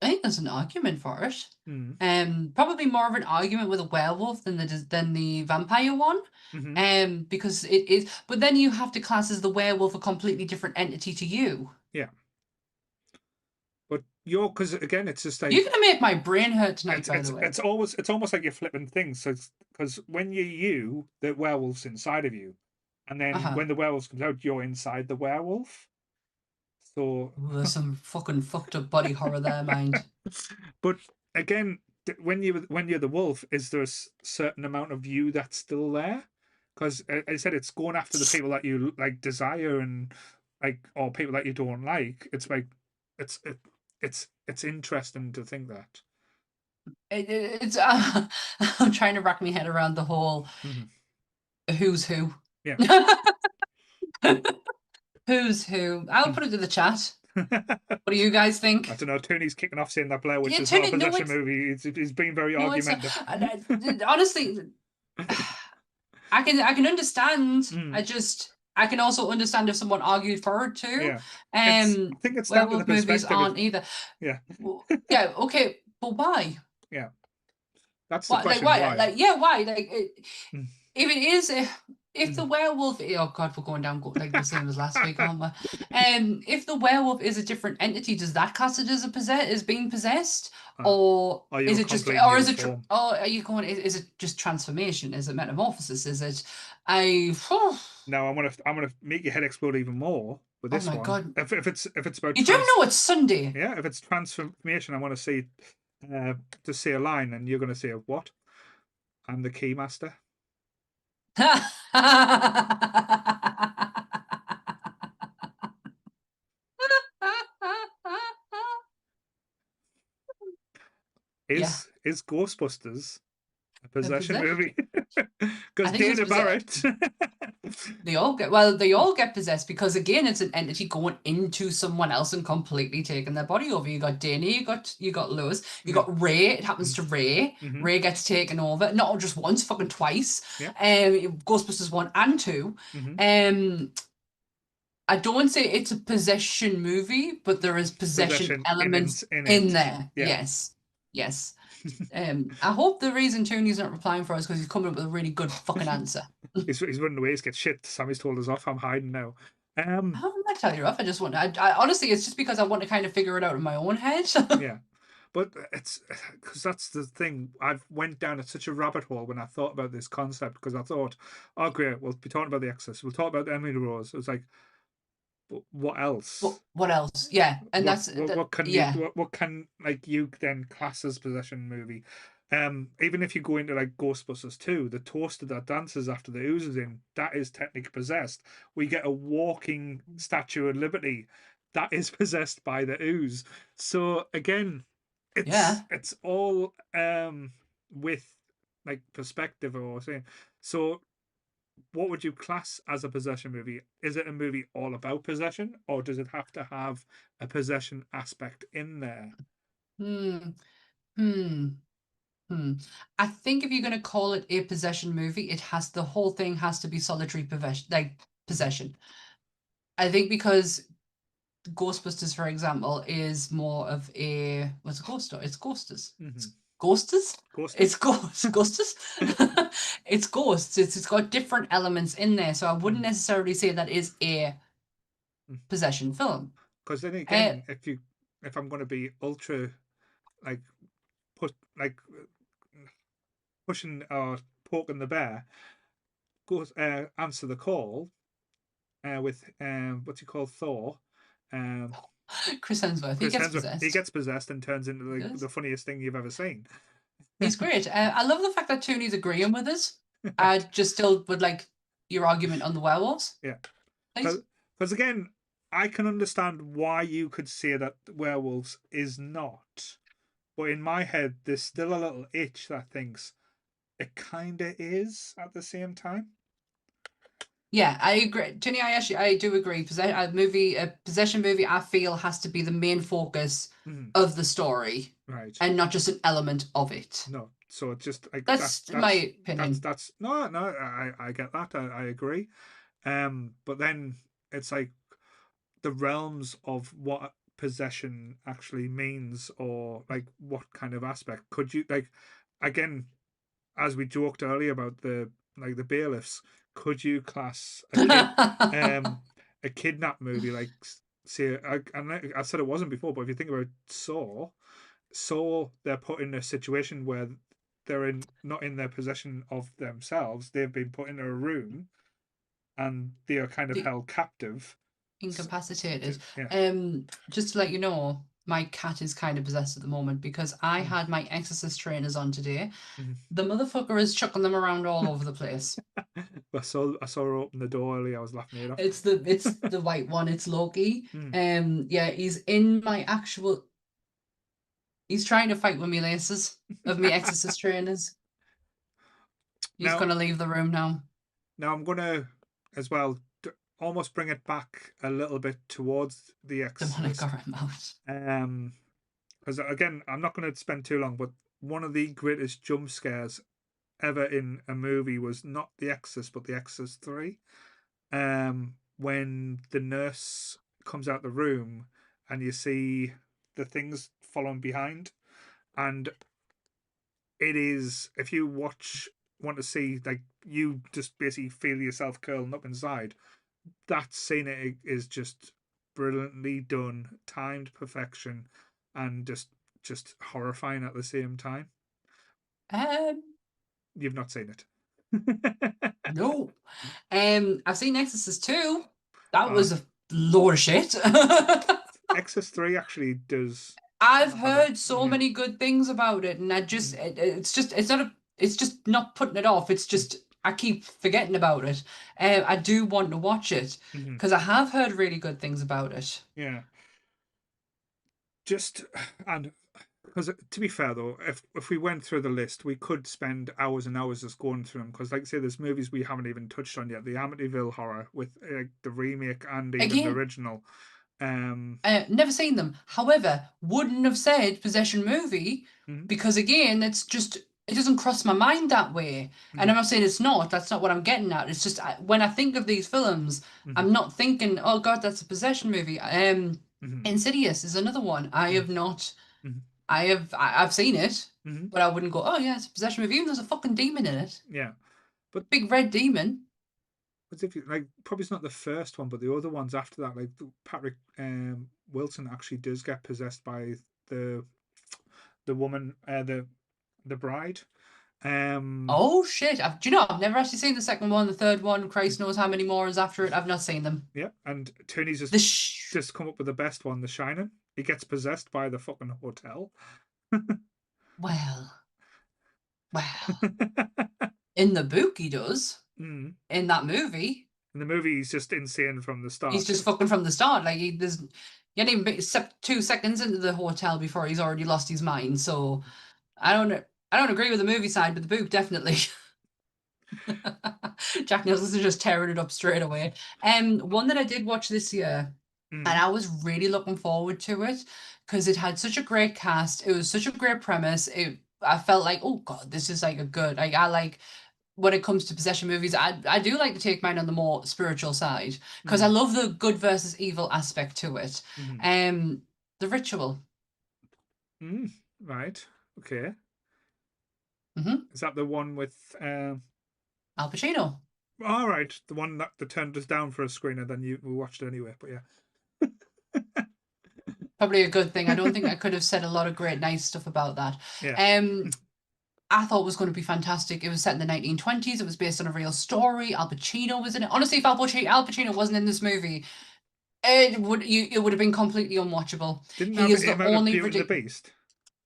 Speaker 2: I think there's an argument for it.
Speaker 1: Mm.
Speaker 2: Probably more of an argument with a werewolf than the vampire one.
Speaker 1: Mm-hmm.
Speaker 2: Because it is, but then you have to class as the werewolf a completely different entity to you.
Speaker 1: Yeah, but you're, because again, it's just
Speaker 2: You're
Speaker 1: like
Speaker 2: gonna make my brain hurt tonight,
Speaker 1: it's
Speaker 2: by
Speaker 1: it's
Speaker 2: the way.
Speaker 1: it's always it's almost like you're flipping things. So because when you're you, the werewolf's inside of you, and then
Speaker 2: Uh-huh.
Speaker 1: when the werewolf comes out, you're inside the werewolf. So,
Speaker 2: Ooh, there's some fucking fucked up body horror there, mind.
Speaker 1: but again, when you're the wolf, is there a certain amount of you that's still there? Because I said it's going after the people that you like desire and like, or people that you don't like. It's like it's it, it's interesting to think that.
Speaker 2: It's I'm trying to wrap my head around the whole
Speaker 1: Hmm.
Speaker 2: who's who.
Speaker 1: Yeah.
Speaker 2: Who's who? I'll put it to the chat. What do you guys
Speaker 1: I
Speaker 2: think?
Speaker 1: don't know. Tony's kicking off saying that Blair Witch
Speaker 2: Yeah,
Speaker 1: is not
Speaker 2: turn
Speaker 1: a
Speaker 2: it. No,
Speaker 1: possession movie. He's being very
Speaker 2: it's
Speaker 1: argumentative.
Speaker 2: honestly, I can understand.
Speaker 1: Mm,
Speaker 2: I can also understand if someone argued for it too.
Speaker 1: yeah, I think it's down to the
Speaker 2: Werewolf movies
Speaker 1: perspective.
Speaker 2: aren't either.
Speaker 1: Yeah,
Speaker 2: Yeah, okay, but why?
Speaker 1: yeah. That's the
Speaker 2: Why? Like
Speaker 1: question.
Speaker 2: why?
Speaker 1: Why?
Speaker 2: Like yeah, why? Like
Speaker 1: Mm,
Speaker 2: if it is if
Speaker 1: mm,
Speaker 2: the werewolf, oh god, we're going down like the same as last week, aren't we? If the werewolf is a different entity, does that class it as being possessed,
Speaker 1: uh,
Speaker 2: or
Speaker 1: are you
Speaker 2: is
Speaker 1: a
Speaker 2: it just,
Speaker 1: complete
Speaker 2: or
Speaker 1: new
Speaker 2: is it,
Speaker 1: form?
Speaker 2: or are you going? Is it just transformation? Is it metamorphosis? Is it? I.
Speaker 1: Now I'm gonna make your head explode even more with
Speaker 2: Oh
Speaker 1: this
Speaker 2: my
Speaker 1: one.
Speaker 2: god!
Speaker 1: If it's about
Speaker 2: You do know it's Sunday.
Speaker 1: yeah, if it's transformation, I want to see to say a line, and you're gonna say what? I'm the keymaster.
Speaker 2: Yeah,
Speaker 1: Is Ghostbusters a
Speaker 2: a
Speaker 1: possession
Speaker 2: possession.
Speaker 1: movie?
Speaker 2: I
Speaker 1: Because
Speaker 2: think it was
Speaker 1: Dana
Speaker 2: possessed.
Speaker 1: Barrett.
Speaker 2: They all get possessed because again, it's an entity going into someone else and completely taking their body over. You got Danny, you got Lewis, you
Speaker 1: Yeah.
Speaker 2: got Ray. It happens to Ray.
Speaker 1: Mm-hmm.
Speaker 2: Ray gets taken over, not just once, fucking twice.
Speaker 1: Yeah.
Speaker 2: Ghostbusters 1 and 2.
Speaker 1: Mm-hmm.
Speaker 2: Um, I don't say it's a possession movie, but there is possession
Speaker 1: Possession
Speaker 2: elements
Speaker 1: in
Speaker 2: in
Speaker 1: it.
Speaker 2: there.
Speaker 1: Yeah.
Speaker 2: Yes, yes. I hope the reason Tony's not replying for us because he's coming up with a really good fucking answer.
Speaker 1: He's running away. He's get shit. Sammy's told us off. I'm hiding now.
Speaker 2: I'm not telling you off. I just want. I honestly, it's just because I want to kind of figure it out in my own head.
Speaker 1: Yeah. But it's because that's the thing. I've went down at such a rabbit hole when I thought about this concept because I thought, oh great, we'll be talking about the Exorcist. We'll talk about Emily Rose. It was like, what else?
Speaker 2: What else? Yeah, and
Speaker 1: what
Speaker 2: that's
Speaker 1: what,
Speaker 2: that.
Speaker 1: what can you
Speaker 2: Yeah.
Speaker 1: what can like you then class as possession movie? Even if you go into like Ghostbusters 2, the toaster that dances after the ooze is in, that is technically possessed. We get a walking Statue of Liberty that is possessed by the ooze. So again, it's
Speaker 2: Yeah.
Speaker 1: it's all with like perspective or saying. So what would you class as a possession movie? Is it a movie all about possession, or does it have to have a possession aspect in there?
Speaker 2: Hmm. Hmm. Hmm. I think if you're gonna call it a possession movie, the whole thing has to be solitary possession, like
Speaker 1: Mm-hmm.
Speaker 2: possession. I think because Ghostbusters, for example, is more of a what's a ghost story? It's ghosters.
Speaker 1: Mm-hmm.
Speaker 2: Ghostes? It's
Speaker 1: Ghosted.
Speaker 2: ghosts. Ghostes? It's ghosts. It's got different elements in there, so I wouldn't necessarily say that is a possession film.
Speaker 1: Because then
Speaker 2: Uh,
Speaker 1: again, if I'm going to be ultra like put like pushing or poking the bear, go answer the call with what's he called, Thor. Um,
Speaker 2: Chris Hemsworth, he
Speaker 1: Chris
Speaker 2: gets
Speaker 1: Hemsworth, he
Speaker 2: possessed.
Speaker 1: gets possessed and turns into
Speaker 2: He
Speaker 1: the
Speaker 2: does.
Speaker 1: funniest thing you've ever seen.
Speaker 2: He's great. I love the fact that Tony's agreeing with us. I just still would like your argument on the werewolves,
Speaker 1: Yeah,
Speaker 2: please.
Speaker 1: because again, I can understand why you could say that werewolves is not, but in my head, there's still a little itch that thinks it kind of is at the same time.
Speaker 2: Yeah, I agree. Tony, I do agree. A possession movie, I feel has to be the main focus
Speaker 1: Mm,
Speaker 2: of the story
Speaker 1: right.
Speaker 2: and not just an element of it.
Speaker 1: No. So it's just like
Speaker 2: That's my opinion.
Speaker 1: that's no, I get that. I agree. But then it's like the realms of what possession actually means, or like what kind of aspect could you like, again, as we joked earlier about the like the bailiffs, could you class um a kidnap movie like, say, I said it wasn't before, but if you think about Saw, they're put in a situation where they're not in their possession of themselves, they've been put in a room and they are kind of
Speaker 2: The
Speaker 1: held captive.
Speaker 2: incapacitated.
Speaker 1: Yeah.
Speaker 2: Just to let you know, my cat is kind of possessed at the moment because I
Speaker 1: Mm,
Speaker 2: had my Exorcist trainers on today.
Speaker 1: mm.
Speaker 2: The motherfucker is chucking them around all over the place.
Speaker 1: I saw her open the door earlier. I was laughing it off.
Speaker 2: It's the white one. It's Loki.
Speaker 1: Mm.
Speaker 2: Yeah, he's in my actual. He's trying to fight with me laces of me Exorcist trainers. He's
Speaker 1: Now,
Speaker 2: gonna leave the room now.
Speaker 1: I'm gonna as well almost bring it back a little bit towards The
Speaker 2: Demonic
Speaker 1: Exorcist.
Speaker 2: or out.
Speaker 1: Um, because again, I'm not going to spend too long, but one of the greatest jump scares ever in a movie was not The Exorcist, but The Exorcist 3. When the nurse comes out the room and you see the things following behind, and it is, if you want to see, like, you just basically feel yourself curling up inside. That scene is just brilliantly done, timed perfection, and just horrifying at the same time.
Speaker 2: Um,
Speaker 1: You've not seen it.
Speaker 2: no. I've seen Exorcist 2. That
Speaker 1: uh,
Speaker 2: was a load of shit.
Speaker 1: Exorcist 3 actually does
Speaker 2: I've
Speaker 1: have a,
Speaker 2: heard so
Speaker 1: yeah.
Speaker 2: many good things about it, and
Speaker 1: Mm,
Speaker 2: it's just not putting it off. It's
Speaker 1: mm,
Speaker 2: just I keep forgetting about it. I do want to watch it
Speaker 1: mhm.
Speaker 2: because I have heard really good things about it.
Speaker 1: Yeah. Just, and because to be fair though, if we went through the list, we could spend hours and hours just going through them. Because, like I say, there's movies we haven't even touched on yet. The Amityville Horror with the remake and even the
Speaker 2: Again,
Speaker 1: original. Um,
Speaker 2: never seen them. However, wouldn't have said possession movie
Speaker 1: mhm,
Speaker 2: because again, it doesn't cross my mind that way. And
Speaker 1: mhm,
Speaker 2: I'm not saying it's not. That's not what I'm getting at. It's just when I think of these films,
Speaker 1: mhm,
Speaker 2: I'm not thinking, oh God, that's a possession movie.
Speaker 1: mhm,
Speaker 2: Insidious is another one. I
Speaker 1: mhm,
Speaker 2: have not.
Speaker 1: mhm,
Speaker 2: I've seen it,
Speaker 1: mhm.
Speaker 2: but I wouldn't go, oh yeah, it's a possession movie. Even there's a fucking demon in it,
Speaker 1: Yeah, but
Speaker 2: big red demon.
Speaker 1: if you like, probably it's not the first one, but the other ones after that, like Patrick Wilson actually does get possessed by the the woman, the bride. Um,
Speaker 2: Oh shit! Do you know? I've never actually seen the second one, the third one. Christ knows how many more is after it. I've not seen them.
Speaker 1: yeah, and Tony's
Speaker 2: The
Speaker 1: just come up with the best one, The Shining. He gets possessed by the fucking hotel.
Speaker 2: well, well, in the book he does.
Speaker 1: Mm.
Speaker 2: In that movie,
Speaker 1: In the movie, he's just insane from the
Speaker 2: he's
Speaker 1: start.
Speaker 2: just fucking from the start. Like he hadn't even been 2 seconds into the hotel before he's already lost his mind. So I don't I don't agree with the movie side, but the book definitely. Jack Nicholson just tearing it up straight away. One that I did watch this year, and
Speaker 1: Mm.
Speaker 2: I was really looking forward to it because it had such a great cast. It was such a great premise. I felt like, oh God, this is like a good. Like I like when it comes to possession movies. I do like to take mine on the more spiritual side because I
Speaker 1: Mm.
Speaker 2: love the good versus evil aspect to it.
Speaker 1: Mm.
Speaker 2: Um, the Ritual.
Speaker 1: Mm. Right. Okay. Is that the one with
Speaker 2: Al Pacino.
Speaker 1: all right, the one that they turned us down for a screener, then we watched it anyway. But yeah.
Speaker 2: Probably a good thing. I don't think I could have said a lot of great, nice stuff about that.
Speaker 1: Yeah.
Speaker 2: I thought it was going to be fantastic. It was set in the 1920s. It was based on a real story. Al Pacino was in it. Honestly, if Al Pacino wasn't in this movie, it would have been completely unwatchable.
Speaker 1: Didn't
Speaker 2: He
Speaker 1: have
Speaker 2: is the
Speaker 1: him out of
Speaker 2: only
Speaker 1: Beauty and the Beast?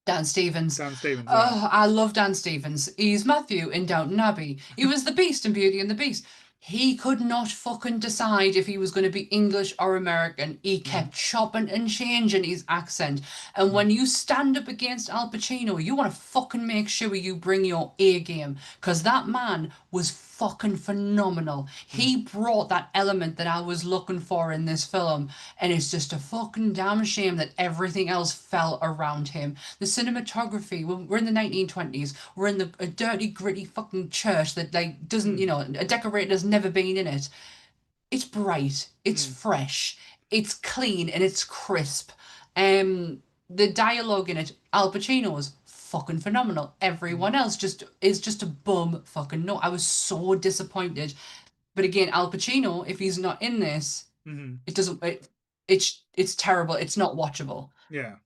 Speaker 2: Dan Stevens.
Speaker 1: Dan Stevens, yeah.
Speaker 2: Oh, I love Dan Stevens. He's Matthew in Downton Abbey. He was the Beast in Beauty and the Beast. He could not fucking decide if he was going to be English or American. He kept chopping and changing his accent. And when you stand up against Al Pacino, you want to fucking make sure you bring your A game. Because that man was fucking phenomenal. He brought that element that I was looking for in this film. And it's just a fucking damn shame that everything else fell around him. The cinematography, we're in the 1920s. We're in a dirty, gritty fucking church that like doesn't, a decorator's never been in it. It's bright, it's fresh, it's clean, and it's crisp. The dialogue in it, Al Pacino's fucking phenomenal. Everyone else is just a bum fucking no. I was so disappointed. But again, Al Pacino, if he's not in this, it doesn't. It's terrible. It's not watchable.
Speaker 1: Yeah.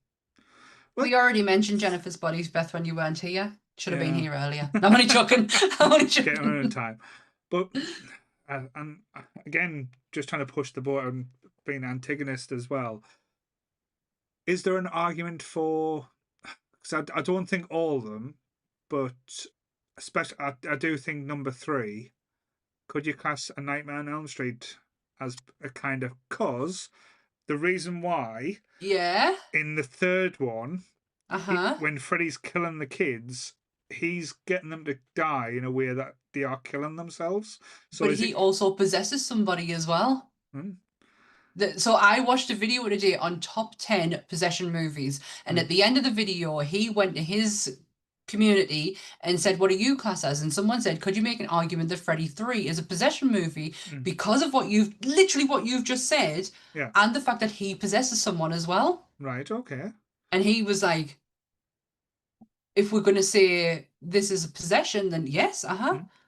Speaker 2: We already mentioned Jennifer's Body's Beth when you weren't here. Should have been here earlier. I'm only joking. I'm only joking.
Speaker 1: Get on in time. But and again, just trying to push the boat and being antagonist as well. Is there an argument for? Because I don't think all of them, but especially I do think number 3. Could you class A Nightmare on Elm Street as a kind of cause? The reason why,
Speaker 2: Yeah.
Speaker 1: in the third one,
Speaker 2: Uh-huh.
Speaker 1: when Freddy's killing the kids, he's getting them to die in a way that they are killing themselves. So
Speaker 2: but he also possesses somebody as well.
Speaker 1: Hmm?
Speaker 2: So I watched a video today on top 10 possession movies, and at the end of the video, he went to his community and said, "What do you class as?" And someone said, "Could you make an argument that Freddy 3 is a possession movie because of what you've just said,
Speaker 1: Yeah.
Speaker 2: and the fact that he possesses someone as well?"
Speaker 1: Right. Okay.
Speaker 2: And he was like, "If we're going to say this is a possession, then yes,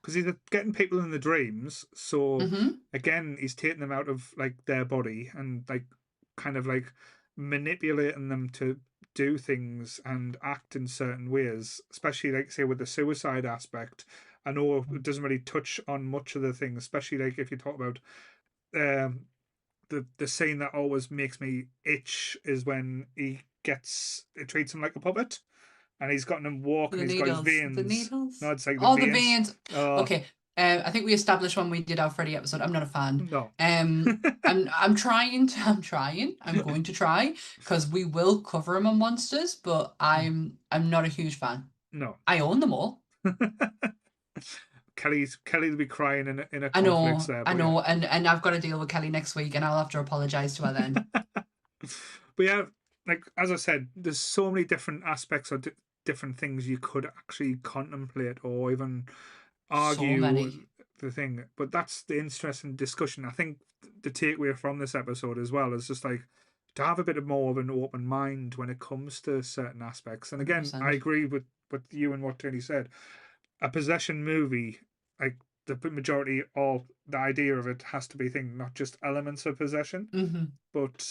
Speaker 1: Because he's getting people in the dreams, so
Speaker 2: Mm-hmm.
Speaker 1: again, he's taking them out of like their body and like kind of like manipulating them to do things and act in certain ways, especially like say with the suicide aspect. I know it doesn't really touch on much of the things, especially like if you talk about the scene that always makes me itch is when it treats him like a puppet, and he's got him walking.
Speaker 2: The
Speaker 1: He's got his
Speaker 2: needles. The
Speaker 1: veins.
Speaker 2: needles.
Speaker 1: No, it's like the
Speaker 2: Oh, the
Speaker 1: veins.
Speaker 2: veins.
Speaker 1: Oh,
Speaker 2: Okay. I think we established when we did our Freddy episode. I'm not a fan.
Speaker 1: no.
Speaker 2: I'm trying to. I'm trying. I'm going to try because we will cover him on monsters, but I'm not a huge fan.
Speaker 1: No.
Speaker 2: I own them all.
Speaker 1: Kelly'll be crying in a
Speaker 2: I know.
Speaker 1: conflicts there.
Speaker 2: I
Speaker 1: But
Speaker 2: know. And I've got to deal with Kelly next week, and I'll have to apologize to her then.
Speaker 1: But yeah, like as I said, there's so many different aspects of different things you could actually contemplate or even
Speaker 2: So
Speaker 1: argue
Speaker 2: many.
Speaker 1: the thing. But that's the interesting discussion. I think the takeaway from this episode as well is just like to have a bit more of an open mind when it comes to certain aspects. And again,
Speaker 2: 100%.
Speaker 1: I agree with you and what Tony said. A possession movie, like the majority of the idea of it has to be thing, not just elements of possession, but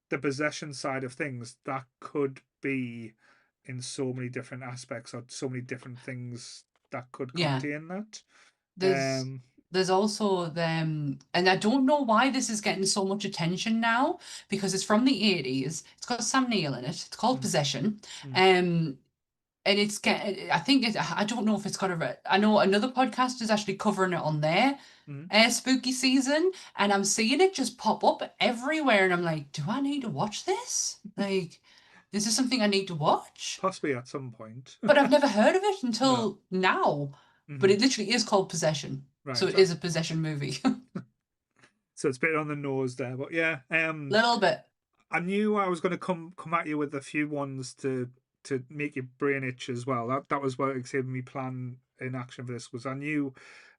Speaker 1: the possession side of things that could be in so many different aspects or so many different things that could contain that.
Speaker 2: There's also them, and I don't know why this is getting so much attention now because it's from the 80s. It's got Sam Neill in it. It's called Possession. And it's I think I don't know if it's got I know another podcast is actually covering it on their spooky season, and I'm seeing it just pop up everywhere, and I'm like, do I need to watch this? Like, is this something I need to watch?
Speaker 1: Possibly at some point.
Speaker 2: But I've never heard of it until now. But it literally is called Possession.
Speaker 1: Right.
Speaker 2: So it is a possession movie.
Speaker 1: So it's a bit on the nose there, but yeah.
Speaker 2: Little bit.
Speaker 1: I knew I was going to come at you with a few ones to make your brain itch as well. That was what excited me plan in action for this was I knew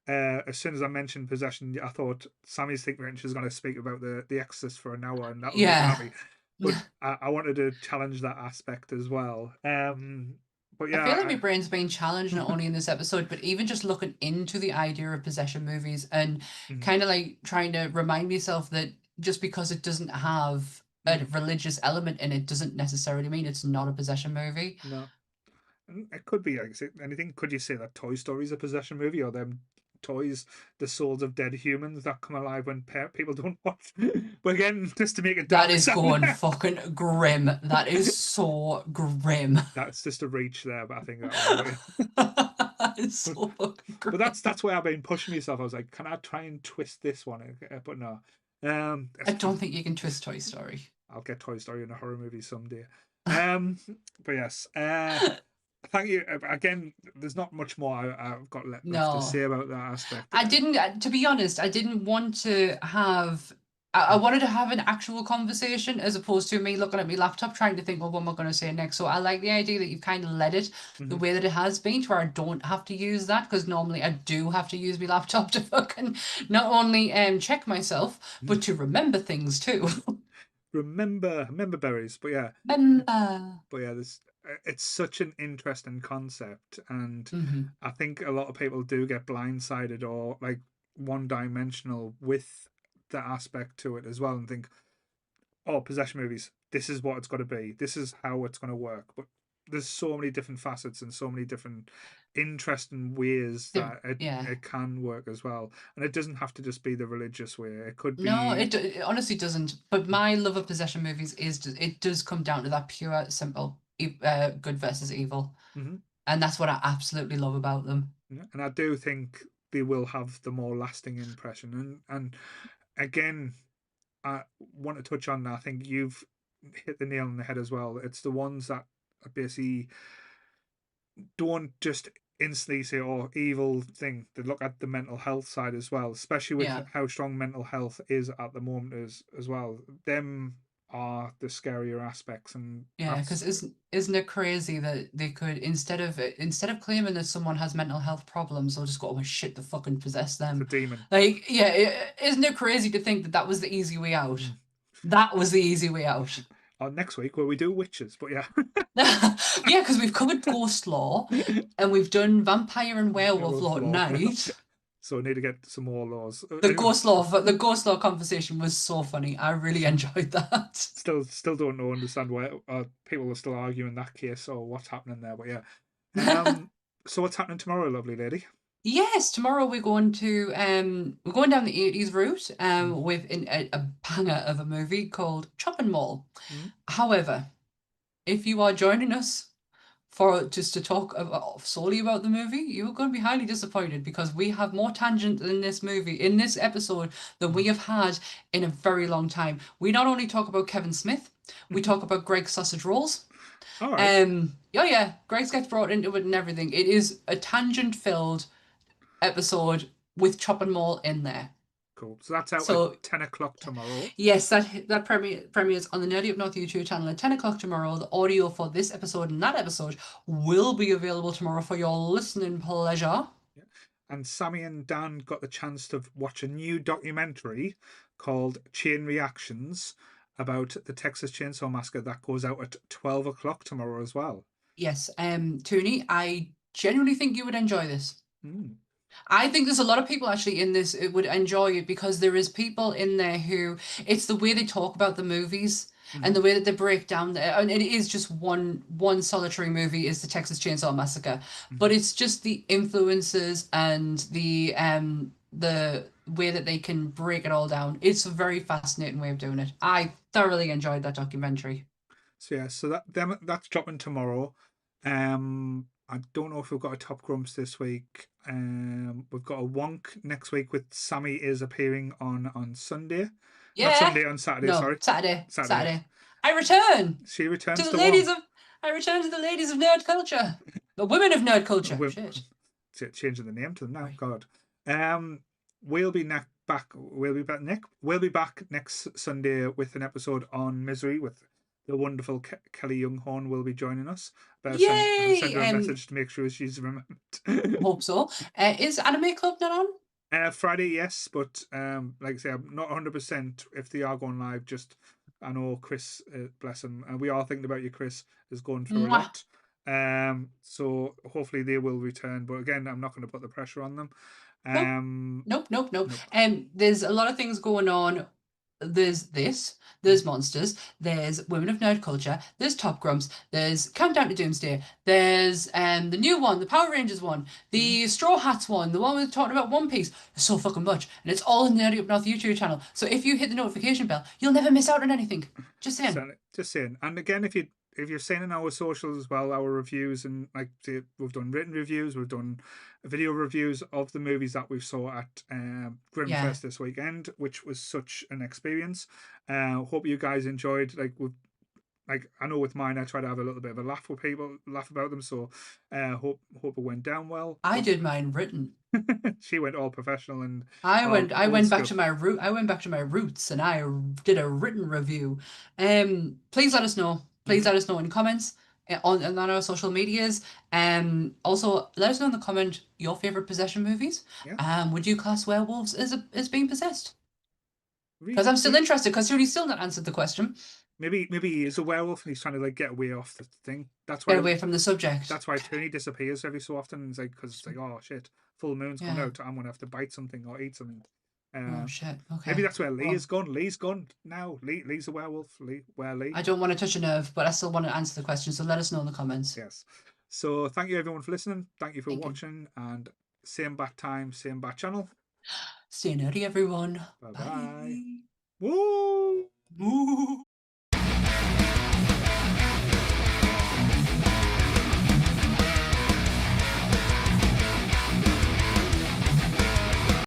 Speaker 1: as soon as I mentioned possession, I thought Sammy's Think Wrench is going to speak about the Exorcist for an hour, and that would make me happy. But I wanted to challenge that aspect as well. But
Speaker 2: I feel like my
Speaker 1: yeah,
Speaker 2: brain's been challenged not only in this episode, but even just looking into the idea of possession movies and
Speaker 1: mm,
Speaker 2: kind of like trying to remind myself that just because it doesn't have a
Speaker 1: mm,
Speaker 2: religious element in it doesn't necessarily mean it's not a possession movie.
Speaker 1: no. It could be like anything. Could you say that Toy Story is a possession movie, or them toys, the souls of dead humans that come alive when people don't watch? But again, just to make it
Speaker 2: That
Speaker 1: darker
Speaker 2: is
Speaker 1: sound,
Speaker 2: going fucking grim. That is so grim.
Speaker 1: that's just a reach there. But I think that one.
Speaker 2: It's
Speaker 1: But,
Speaker 2: so fucking
Speaker 1: but
Speaker 2: grim.
Speaker 1: that's where I've been pushing myself. I was like, can I try and twist this one? But no.
Speaker 2: I don't think you can twist Toy Story.
Speaker 1: I'll get Toy Story in a horror movie someday. But yes. Thank you again. There's not much more I've got left to
Speaker 2: No.
Speaker 1: say about that aspect.
Speaker 2: I didn't, to be honest, I didn't want to have. I wanted to have an actual conversation as opposed to me looking at my laptop trying to think, well, what am I going to say next? So I like the idea that you've kind of led it the
Speaker 1: Mhm.
Speaker 2: way that it has been, to where I don't have to use that, because normally I do have to use my laptop to fucking not only check myself, but to remember things too.
Speaker 1: Remember berries, but yeah,
Speaker 2: Remember.
Speaker 1: this it's such an interesting concept, and
Speaker 2: Hmm.
Speaker 1: I think a lot of people do get blindsided or like one dimensional with the aspect to it as well, and think, oh, possession movies, this is what it's got to be, this is how it's going to work. But there's so many different facets and so many different interesting ways that
Speaker 2: Yeah.
Speaker 1: it can work as well. And it doesn't have to just be the religious way, it could
Speaker 2: No,
Speaker 1: be.
Speaker 2: it honestly doesn't. But my love of possession movies it does come down to that pure, simple, good versus evil,
Speaker 1: Mhm.
Speaker 2: and that's what I absolutely love about them.
Speaker 1: Yeah, and I do think they will have the more lasting impression. And again, I want to touch on that. I think you've hit the nail on the head as well. It's the ones that basically don't just instantly say, "Oh, evil thing." They look at the mental health side as well, especially with
Speaker 2: Yeah,
Speaker 1: how strong mental health is at the moment as well. Them are the scarier aspects, and
Speaker 2: yeah.
Speaker 1: that's
Speaker 2: Because isn't it crazy that they could, instead of claiming that someone has mental health problems, they'll just go, "Oh shit, they fucking possess
Speaker 1: it's a
Speaker 2: them."
Speaker 1: demon.
Speaker 2: Like, yeah, isn't it crazy to think that that was the easy way out?
Speaker 1: Mm.
Speaker 2: That was the easy way out.
Speaker 1: Next week where we do witches, but yeah.
Speaker 2: Yeah, because we've covered ghost law, and we've done vampire and werewolf
Speaker 1: Werewolf
Speaker 2: law
Speaker 1: law.
Speaker 2: tonight.
Speaker 1: So I need to get some more laws.
Speaker 2: The ghost law conversation was so funny. I really enjoyed that.
Speaker 1: Still don't know understand why people are still arguing that case or what's happening there. But yeah, so what's happening tomorrow, lovely lady?
Speaker 2: Yes, tomorrow we're going down the 80s route
Speaker 1: Mm,
Speaker 2: with a banger of a movie called Chopping Mall.
Speaker 1: mm,
Speaker 2: However, if you are joining us for just to talk solely about the movie, you're going to be highly disappointed, because we have more tangent in this episode, than we
Speaker 1: mm.
Speaker 2: have had in a very long time. We not only talk about Kevin Smith, we talk about Greg's sausage rolls.
Speaker 1: All right,
Speaker 2: Oh yeah, Greg's gets brought into it and everything. It is a tangent-filled episode with Chop and Maul in there.
Speaker 1: cool. So that's out at
Speaker 2: So
Speaker 1: 10 o'clock tomorrow.
Speaker 2: yes, that premieres on the Nerdy Up North YouTube channel at 10 o'clock tomorrow. The audio for this episode and that episode will be available tomorrow for your listening pleasure.
Speaker 1: Yeah. And Sammy and Dan got the chance to watch a new documentary called Chain Reactions about the Texas Chainsaw Massacre that goes out at 12 o'clock tomorrow as well.
Speaker 2: Yes, Toonie, I genuinely think you would enjoy this.
Speaker 1: Mm,
Speaker 2: I think there's a lot of people actually in this would enjoy it, because there is people in there who, it's the way they talk about the movies and
Speaker 1: mm,
Speaker 2: the way that they break down and it is just one solitary movie, is the Texas Chainsaw Massacre, but
Speaker 1: mm.
Speaker 2: it's just the influences and the way that they can break it all down. It's a very fascinating way of doing it. I thoroughly enjoyed that documentary.
Speaker 1: So yeah, so that's dropping tomorrow. I don't know if we've got a Top Grumps this week. We've got a Wonk next week with Sammy is appearing on Sunday, not
Speaker 2: Yeah.
Speaker 1: Sunday, on Saturday.
Speaker 2: No,
Speaker 1: Sorry,
Speaker 2: Saturday.
Speaker 1: Saturday. Yes,
Speaker 2: Saturday. I return
Speaker 1: she
Speaker 2: to
Speaker 1: returns
Speaker 2: the
Speaker 1: to
Speaker 2: ladies
Speaker 1: Wonk.
Speaker 2: of I return to the ladies of nerd culture. The women of nerd culture.
Speaker 1: We're
Speaker 2: Shit.
Speaker 1: changing the name to them now.
Speaker 2: Sorry.
Speaker 1: God. We'll be back. We'll be back next Sunday with an episode on Misery with the wonderful Kelly Younghorn will be joining us. But send
Speaker 2: Yay!
Speaker 1: her a message to make sure she's remembered.
Speaker 2: Hope so. Is Anime Club not on?
Speaker 1: Friday, yes, but like I say, I'm not 100% if they are going live. Just I know Chris, bless him, and we are thinking about you. Chris is going through a
Speaker 2: Mwah.
Speaker 1: lot. So hopefully they will return. But again, I'm not going to put the pressure on them.
Speaker 2: Nope.
Speaker 1: Um,
Speaker 2: Nope, nope, nope.
Speaker 1: nope.
Speaker 2: There's a lot of things going on. There's Monsters, there's Women of Nerd Culture, there's Top Grumps, there's Countdown to Doomsday, there's the new one, the Power Rangers one,
Speaker 1: Mm-hmm.
Speaker 2: the Straw Hats one, the one with talking about One Piece. There's so fucking much, and it's all in the Nerdy Up North YouTube channel. So if you hit the notification bell, you'll never miss out on anything. Just saying.
Speaker 1: So just saying. And again, if you're seeing in our socials as well, our reviews, and like we've done written reviews, we've done video reviews of the movies that we saw at
Speaker 2: Yeah.
Speaker 1: Grimfest this weekend, which was such an experience. Hope you guys enjoyed. Like I know with mine, I try to have a little bit of a laugh with people, laugh about them. So hope it went down well.
Speaker 2: I
Speaker 1: But
Speaker 2: did mine written.
Speaker 1: she went all professional and
Speaker 2: I
Speaker 1: all
Speaker 2: went I
Speaker 1: old
Speaker 2: went back
Speaker 1: school.
Speaker 2: to my root I went back to my roots and I did a written review. Please let us know. Please
Speaker 1: Mm-hmm.
Speaker 2: let us know in comments on our social medias. Also let us know in the comment your favorite possession movies.
Speaker 1: Yeah.
Speaker 2: Would you class werewolves as being possessed?
Speaker 1: We,
Speaker 2: Because I'm still
Speaker 1: we
Speaker 2: interested because Tony's still not answered the question.
Speaker 1: maybe he is a werewolf and he's trying to like get away off the thing.
Speaker 2: Get away from the subject.
Speaker 1: That's why Tony disappears every so often. It's like because it's like, oh shit, full moon's coming
Speaker 2: Yeah.
Speaker 1: out. I'm gonna have to bite something or eat something.
Speaker 2: Oh
Speaker 1: Uh,
Speaker 2: shit.
Speaker 1: maybe
Speaker 2: Okay.
Speaker 1: that's where Lee
Speaker 2: Well,
Speaker 1: is gone. Lee's gone now. Lee's a werewolf. Lee?
Speaker 2: I don't want to touch a nerve, but I still want to answer the question, so let us know in the comments.
Speaker 1: Yes. So thank you everyone for listening. Thank you for
Speaker 2: Thank you.
Speaker 1: watching. And same bat time, same bat channel.
Speaker 2: Stay nerdy, everyone.
Speaker 1: Bye bye.
Speaker 2: Bye.
Speaker 1: Woo!
Speaker 2: Ooh.